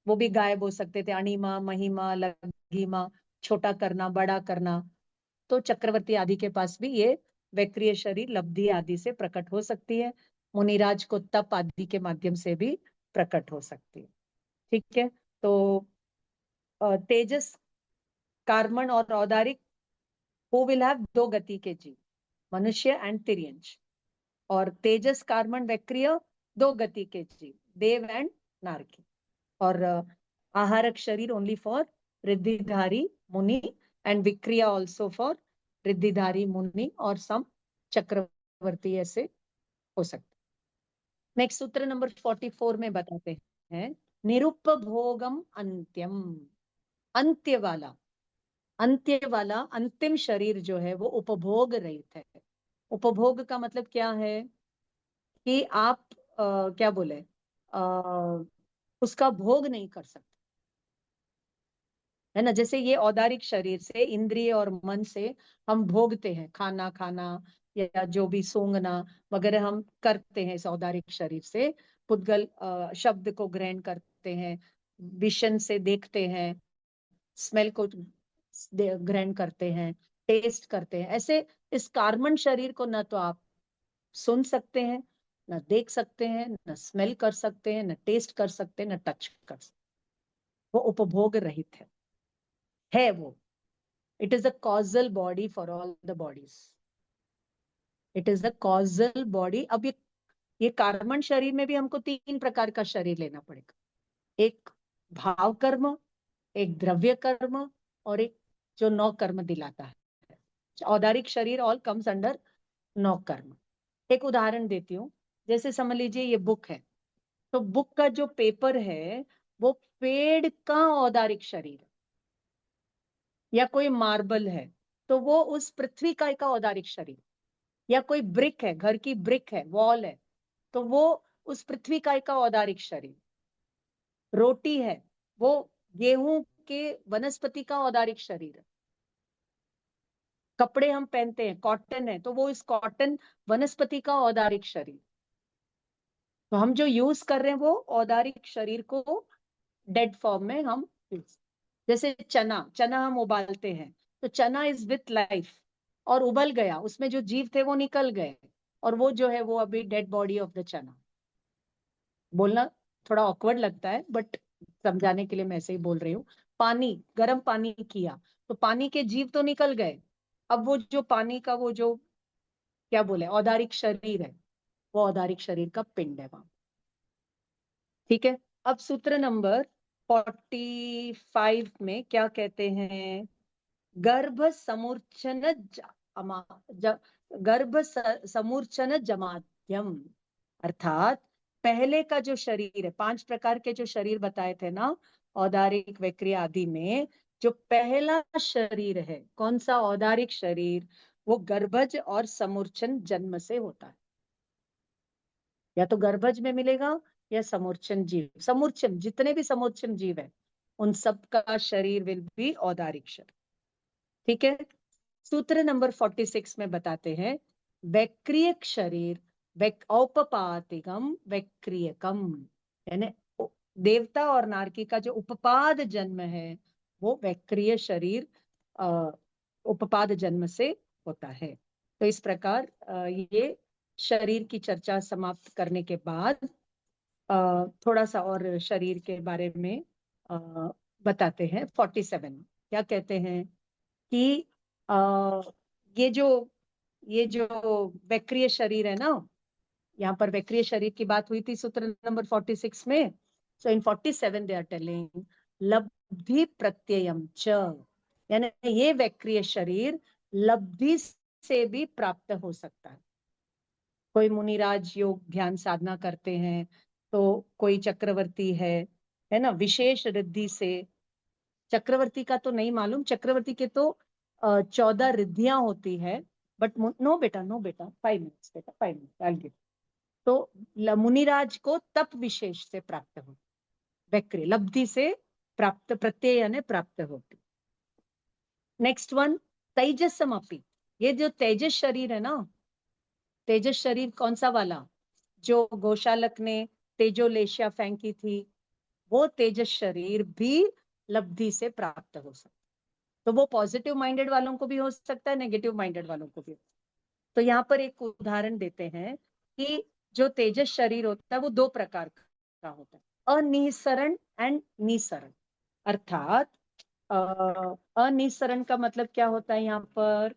वो भी गायब हो सकते थे, अणिमा, महिमा, लघिमा, छोटा करना, बड़ा करना, तो चक्रवर्ती आदि के पास भी ये वैक्रिय शरीर लब्धि आदि से प्रकट हो सकती है, मुनिराज को तप आदि के माध्यम से भी प्रकट हो सकती है। ठीक है, तो तेजस, कार्बन और औदारिक, हु विल हैव 2 गति के जीव, मनुष्य एंड तिर्यंश, और तेजस, कार्बन, वैक्रिय 2 गति के जीव, देव एंड नारकी, और आहारक शरीर ओनली फॉर रिद्धिधारी मुनि, एंड विक्रिया ऑल्सो फॉर रिद्धिधारी मुनि और सम चक्रवर्ती, ऐसे हो सकते। नेक्स्ट सूत्र नंबर 44 में बताते हैं निरुपभोगम अंत्यम, अंत्य वाला, अंत्य वाला अंतिम शरीर जो है वो उपभोग रहित है। उपभोग का मतलब क्या है कि आप क्या बोले, उसका भोग नहीं कर सकते, है ना। जैसे ये औदारिक शरीर से, इंद्रिय और मन से हम भोगते हैं, खाना खाना या जो भी सूंघना वगैरह हम करते हैं इस औदारिक शरीर से, पुद्गल शब्द को ग्रहण करते हैं, विशन से देखते हैं, स्मेल को ग्रहण करते हैं, टेस्ट करते हैं, ऐसे इस कार्बन शरीर को ना तो आप सुन सकते हैं, ना देख सकते हैं, ना स्मेल कर सकते हैं, ना टेस्ट कर सकते हैं, ना टच कर सकते, वो उपभोग रहित है वो। It is a causal body for all the bodies, it is the causal body. अब ये कार्बन शरीर में भी हमको 3 प्रकार का शरीर लेना पड़ेगा, एक भाव कर्म, एक द्रव्य कर्म, और एक जो 9 कर्म दिलाता है। औदारिक शरीर ऑल कम्स अंडर 9 कर्म। एक उदाहरण देती हूँ, जैसे समझ लीजिए ये बुक है, तो बुक का जो पेपर है वो पेड़ का औदारिक शरीर है, या कोई मार्बल है तो वो उस पृथ्वी का औदारिक शरीर, या कोई ब्रिक है, घर की ब्रिक है, वॉल है, तो वो उस पृथ्वी का औदारिक शरीर। रोटी है, वो गेहूं के वनस्पति का औदारिक शरीर है। कपड़े हम पहनते हैं, कॉटन है, तो वो इस कॉटन वनस्पति का औदारिक शरीर। तो हम जो यूज कर रहे हैं वो औदारिक शरीर को डेड फॉर्म में हम यूज, जैसे चना, चना हम उबालते हैं, तो चना इज विथ लाइफ, और उबल गया, उसमें जो जीव थे वो निकल गए, और वो जो है वो अभी डेड बॉडी ऑफ द चना। बोलना थोड़ा ऑकवर्ड लगता है, बट समझाने के लिए मैं ऐसे ही बोल रही हूँ। पानी, गर्म पानी किया, तो पानी के जीव तो निकल गए, अब वो जो पानी का वो जो क्या बोले औदारिक शरीर है, वो औदारिक शरीर का पिंड है वहां। ठीक है। अब सूत्र नंबर 45 में क्या कहते हैं? गर्भ समूर्छन गर्भ समूर्छन जमाध्यम, अर्थात पहले का जो शरीर है, 5 प्रकार के जो शरीर बताए थे ना, औदारिक, वैक्रिय आदि में, जो पहला शरीर है, कौन सा औदारिक शरीर, वो गर्भज और समूर्छन जन्म से होता है। या तो गर्भज में मिलेगा या समूर्छन जीव, समूर्छन जितने भी समूर्छन जीव है उन सब का शरीर विल बी औदारिक शरीर। ठीक है। सूत्र नंबर 46 में बताते हैं, वैक्रियक शरीर औपपातिकम वैक्रियकम, यानी देवता और नारकी का जो उपपाद जन्म है वो वैक्रिय शरीर उपपाद जन्म से होता है। तो इस प्रकार ये शरीर की चर्चा समाप्त करने के बाद थोड़ा सा और शरीर के बारे में बताते हैं। 47 क्या कहते हैं कि आ, ये जो ये जो वैक्रिय शरीर है ना, यहाँ पर वैक्रिय शरीर की बात हुई थी सूत्र नंबर 46 में। सो इन 47 दे आर टेलिंग लब्धि प्रत्ययम च, यानी ये वैक्रिय शरीर लब्धि से भी प्राप्त हो सकता है। कोई मुनिराज योग ध्यान साधना करते हैं, तो कोई चक्रवर्ती है ना, विशेष रिद्धि से, चक्रवर्ती का तो नहीं मालूम, चक्रवर्ती के तो 14 रिद्धियां होती है, बट नो बेटा, नो बेटा, 5 मिनट्स बेटा, 5 मिनट। तो मुनिराज को तप विशेष से प्राप्त हो, वैक्रिय लब्धि से प्राप्त, प्रत्यय यानी प्राप्त होती। नेक्स्ट वन, तेजसमपि, ये जो तेजस शरीर है ना, तेजस शरीर कौन सा वाला, जो गोशालक ने तेजोलेशिया फेंकी थी, वो तेजस शरीर भी लब्धि से प्राप्त हो सकता है। तो वो पॉजिटिव माइंडेड वालों को भी हो सकता है, नेगेटिव माइंडेड वालों को भी। तो यहाँ पर एक उदाहरण देते हैं कि जो तेजस शरीर होता है वो 2 प्रकार का होता है, अनिसरण एंड निसरण। अर्थात अनिसरण का मतलब क्या होता है यहाँ पर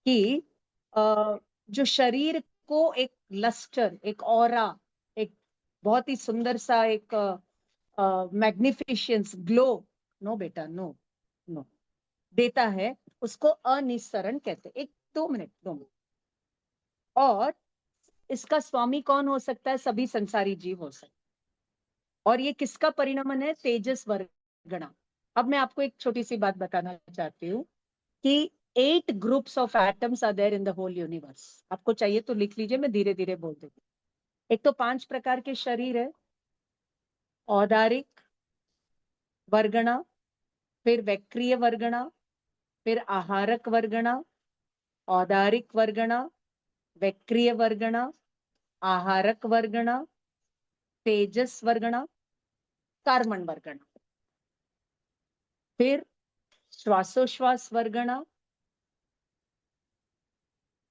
कि जो शरीर को एक लस्टर, एक ऑरा, एक बहुत ही सुंदर सा एक मैग्निफिशियंस, ग्लो, नो बेटा, नो नो, देता है, उसको अनिसरण कहते हैं। 1 2 मिनट, 2 मिनट। और इसका स्वामी कौन हो सकता है? सभी संसारी जीव हो सकते। और ये किसका परिणमन है? तेजस वर्गणा। अब मैं आपको एक छोटी सी बात बताना चाहती हूँ कि 8 groups of atoms are there in the whole universe. आपको चाहिए तो लिख लीजिए, मैं धीरे धीरे बोल देती हूँ। एक तो 5 प्रकार के शरीर है, औदारिक वर्गणा, फिर वैक्रिय वर्गणा, फिर आहारक वर्गणा, औदारिक वर्गणा, वैक्रिय वर्गणा, आहारक वर्गणा, तेजस वर्गणा, कार्बन वर्गणा, फिर श्वासोश्वास वर्गणा,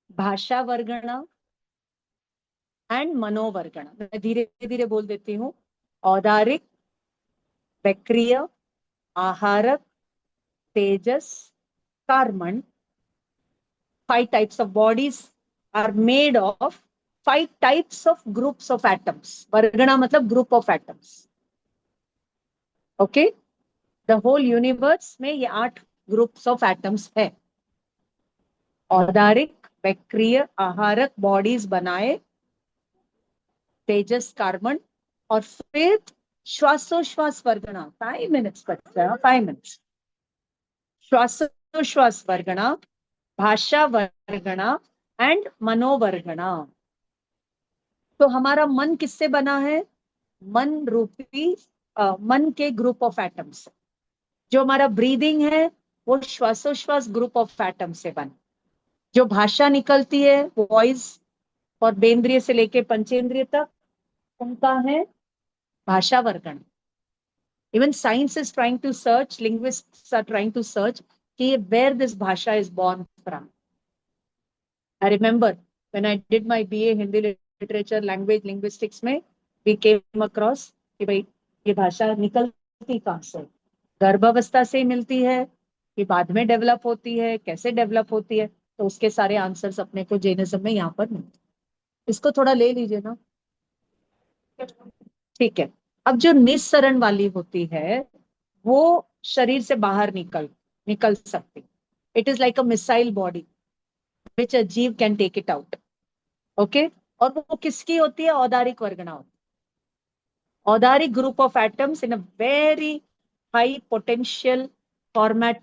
भाषा वर्गणा एंड मनोवर्गणा। मैं धीरे धीरे बोल देती हूँ। Audarik, vaikriya, aharak, taijas, karman, 5 types of bodies, are made of 5 types of groups of atoms. Vargana मतलब group of atoms. Okay? The whole universe में ये 8 groups of atoms है. औदारिक, बैक्टीरिया, आहारक बॉडीज बनाए, तेजस कार्बन, और फिर श्वासोश्वास वर्गणा. 5 minutes बच्चा, 5 minutes. श्वासोश्वास वर्गणा, भाषा वर्गणा एंड मनोवर्गणा. तो हमारा मन किससे बना है? मन रूपी मन के ग्रुप ऑफ एटम्स. जो हमारा ब्रीदिंग है वो श्वासोश्वास ग्रुप ऑफ एटम्स से बना. जो भाषा निकलती है, वॉइस, और बेंद्रिय से लेके पंचेंद्रिय तक, उनका है भाषा वर्गण. Even science is trying to search, linguists are trying to search कि where this bhasha is born from. I remember when I did my BA Hindi literature language linguistics में वी केम अक्रॉस कि भाई ये भाषा निकलती कहाँ से? गर्भावस्था से मिलती है कि बाद में डेवलप होती है, कैसे डेवलप होती है? तो उसके सारे आंसर्स अपने को जैनिज्म में यहाँ पर मिलते. इसको थोड़ा ले लीजिए ना. ठीक है. अब जो निस्सरण वाली होती है वो शरीर से बाहर निकल सकती. It is like a missile body which a jiva can take it out. Okay. और वो किसकी होती है? औदारिक वर्गना होती है. Audarik group of atoms in a very high potential format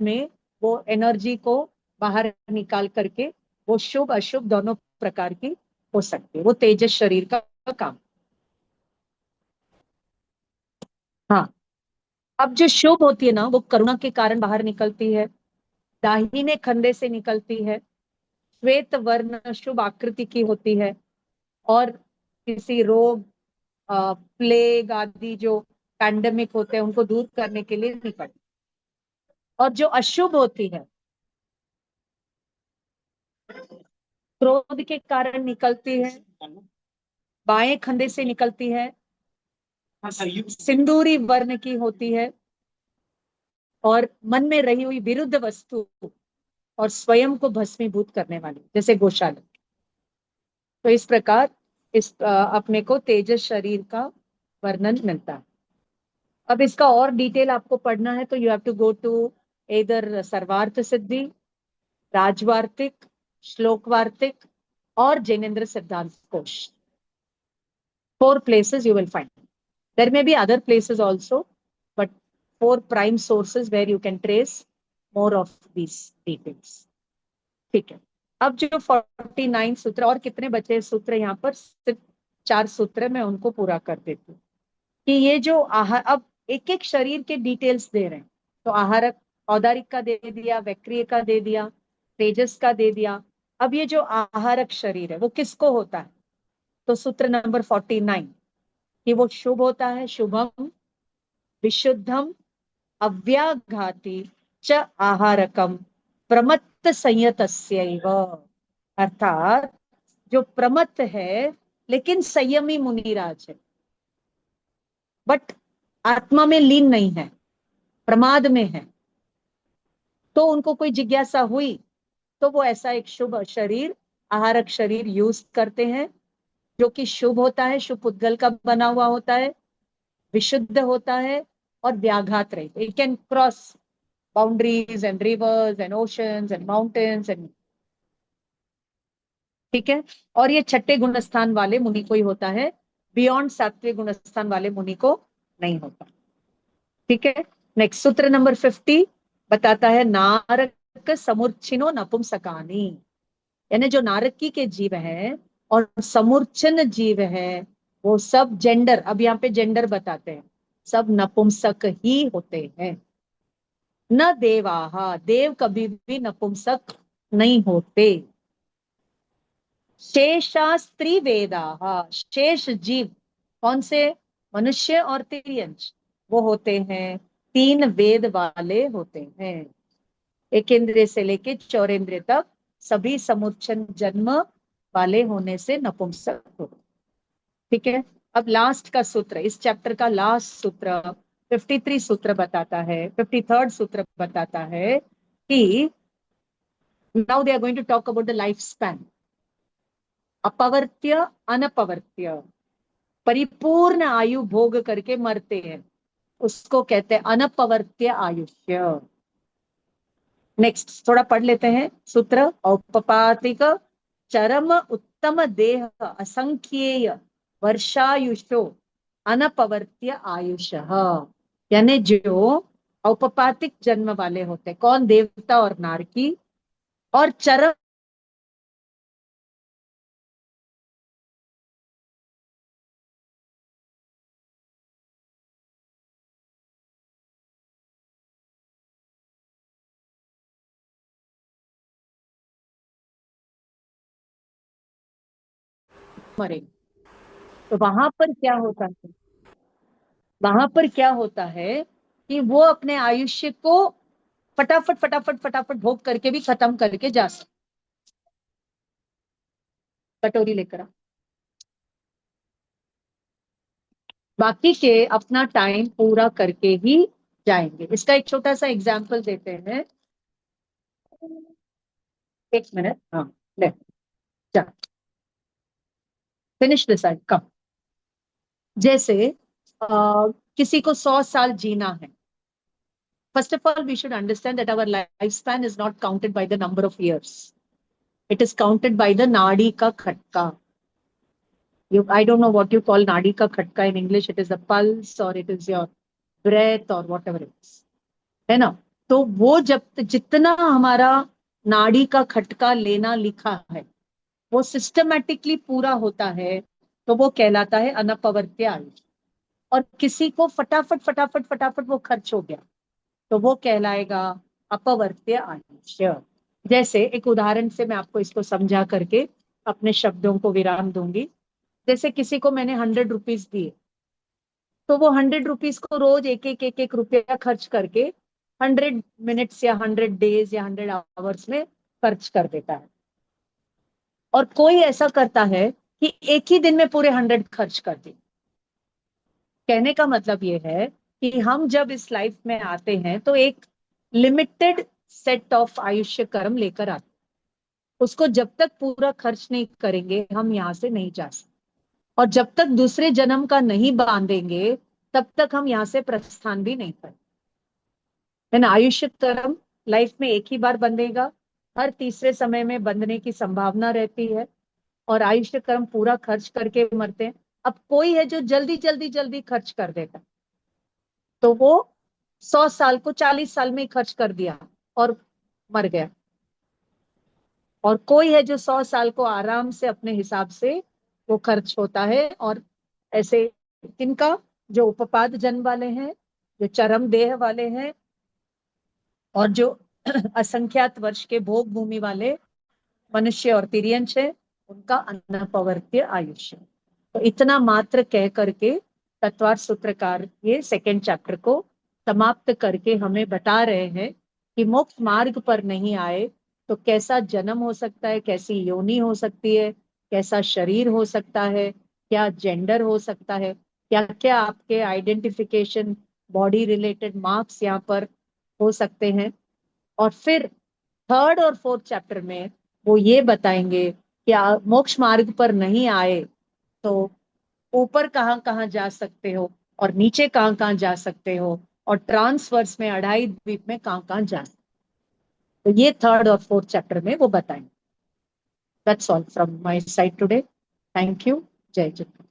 में वो एनर्जी को बाहर निकाल करके वो शुभ अशुभ दोनों प्रकार की हो सकती है. वो तेजस शरीर का काम. हाँ. अब जो शुभ होती है ना, वो करुणा के कारण बाहर निकलती है, दाहिने खंडे से निकलती है, श्वेत वर्ण शुभ आकृति की होती है, और किसी रोग, प्लेग आदि जो पैंडेमिक होते हैं उनको दूर करने के लिए निकलती. और जो अशुभ होती है, क्रोध के कारण निकलती है, बाएं खंडे से निकलती है, सिंदूरी वर्ण की होती है, और मन में रही हुई विरुद्ध वस्तु और स्वयं को भस्मीभूत करने वाली, जैसे गौशाला. तो इस प्रकार अपने को तेजस शरीर का वर्णन मिलता है. अब इसका और डिटेल आपको पढ़ना है तो you have to go to इधर सर्वार्थ सिद्धि, राजवार्तिक, श्लोकवार्तिक और जैनेन्द्र सिद्धांत कोश. 4 places you will find. There may be other places also, but 4 prime sources where you can trace more of these details. ठीक है. अब जो 49 सूत्र, और कितने बचे सूत्र यहाँ पर? सिर्फ 4 सूत्र मैं उनको पूरा कर देती हूँ. कि ये जो आहार, अब एक एक शरीर के डिटेल्स दे रहे हैं. तो आहारक, औदारिक का दे दिया, वैक्रिय का दे दिया, तेजस का दे दिया. अब ये जो आहारक शरीर है वो किसको होता है? तो सूत्र नंबर 49 कि वो शुभ होता है, शुभम, विशुद्धम, अव्याघाती च आहारकम, प्रमत्त संयतस्यैव. अर्थात जो प्रमत्त है लेकिन संयमी मुनिराज है, बट आत्मा में लीन नहीं है, प्रमाद में है, तो उनको कोई जिज्ञासा हुई तो वो ऐसा एक शुभ शरीर, आहारक शरीर यूज करते हैं, जो कि शुभ होता है, शुभ उद्गल का बना हुआ होता है, विशुद्ध होता है, और व्याघात रहित. It can cross boundaries and reverse and oceans and mountains and. ठीक है. और ये छठे गुणस्थान वाले मुनि को ही होता है, बियॉन्ड 7वें गुणस्थान वाले मुनि को नहीं होता. ठीक है. नेक्स्ट सूत्र नंबर 50 बताता है नारक समूर्छिनो नपुंसकानी. यानी जो नारकी के जीव है और समूर्छन जीव है वो सब जेंडर, अब यहाँ पे जेंडर बताते हैं, सब नपुंसक ही होते हैं. न देवाहा, देव कभी भी नपुंसक नहीं होते. शेषास्त्री वेदाहा, शेष जीव कौन से? मनुष्य और तिर्यंश, वो होते हैं 3 वेद वाले होते हैं. एकेंद्रिय से लेके चौरेंद्रिय तक सभी समुच्चन जन्म वाले होने से नपुंसक होते. ठीक है. अब लास्ट का सूत्र, इस चैप्टर का लास्ट सूत्र 53 सूत्र बताता है, 53rd सूत्र बताता है कि now they are going to talk about the life span. अपवर्त्य अनपवर्त्य, परिपूर्ण आयु भोग करके मरते हैं, उसको कहते हैं अनपवर्त्य आयुष्य। नेक्स्ट थोड़ा पढ़ लेते हैं सूत्र। औपपातिक चरम उत्तम देह असंख्येय वर्षायुषो अनपवर्त्य आयुष, यानी जो औपपातिक जन्म वाले होते हैं, कौन, देवता और नारकी, और चरम मरेंगे। तो वहां पर क्या होता है, वहां पर क्या होता है कि वो अपने आयुष्य को फटाफट फटाफट फटाफट भोग करके भी खत्म करके जा सकते। कटोरी लेकर आ, बाकी के अपना टाइम पूरा करके ही जाएंगे। इसका एक छोटा सा एग्जाम्पल देते हैं। एक मिनट, हाँ, ले जा, फिनिश दिस, कम। जैसे किसी को 100 साल जीना है। First of all, we should understand that our lifespan is not counted by the number of years. It is counted by the nadi ka khatka. I don't know what you call nadi ka khatka in English. It is a pulse or it is your breath or whatever it is. है ना? तो वो जब जितना हमारा नाड़ी का खटका लेना लिखा है वो सिस्टमैटिकली पूरा होता है, तो वो कहलाता है अनपवर्त्य आयु। और किसी को फटाफट फटाफट फटाफट वो खर्च हो गया तो वो कहलाएगा अपवर्त्य आयुष्य। जैसे एक उदाहरण से मैं आपको इसको समझा करके अपने शब्दों को विराम दूंगी। जैसे किसी को मैंने 100 रुपीज दिए, तो वो 100 रुपीज को रोज एक एक रुपया खर्च करके 100 मिनट्स या 100 डेज या 100 आवर्स में खर्च कर देता है। और कोई ऐसा करता है कि एक ही दिन में पूरे 100 खर्च कर दिए। कहने का मतलब ये है कि हम जब इस लाइफ में आते हैं तो एक लिमिटेड सेट ऑफ आयुष्य कर्म लेकर आते हैं। उसको जब तक पूरा खर्च नहीं करेंगे हम यहाँ से नहीं जा सकते, और जब तक दूसरे जन्म का नहीं बांधेंगे तब तक हम यहाँ से प्रस्थान भी नहीं करेंगे। है ना? आयुष्य कर्म लाइफ में एक ही बार बंधेगा, हर तीसरे समय में बंधने की संभावना रहती है, और आयुष्य कर्म पूरा खर्च करके मरते हैं। अब कोई है जो जल्दी जल्दी जल्दी खर्च कर देता है, तो वो 100 साल को 40 साल में ही खर्च कर दिया और मर गया। और कोई है जो 100 साल को आराम से अपने हिसाब से वो खर्च होता है। और ऐसे किनका, जो उपपाद जन्म वाले हैं, जो चरम देह वाले हैं, और जो असंख्यात वर्ष के भोग भूमि वाले मनुष्य और तिर्यंश है, उनका अनपवर्त्य आयुष्य। तो इतना मात्र कह करके तत्वार्थ सूत्रकार ये सेकंड चैप्टर को समाप्त करके हमें बता रहे हैं कि मोक्ष मार्ग पर नहीं आए तो कैसा जन्म हो सकता है, कैसी योनि हो सकती है, कैसा शरीर हो सकता है, क्या जेंडर हो सकता है, क्या क्या आपके आइडेंटिफिकेशन बॉडी रिलेटेड मार्क्स यहाँ पर हो सकते हैं। और फिर थर्ड और फोर्थ चैप्टर में वो ये बताएंगे कि मोक्ष मार्ग पर नहीं आए तो ऊपर कहाँ कहाँ जा सकते हो और नीचे कहाँ कहाँ जा सकते हो, और ट्रांसवर्स में 2.5 द्वीप में कहाँ कहाँ जा सकते हो। तो ये थर्ड और फोर्थ चैप्टर में वो बताएंगे। That's all from my side today. Thank you. जय जगन्नाथ।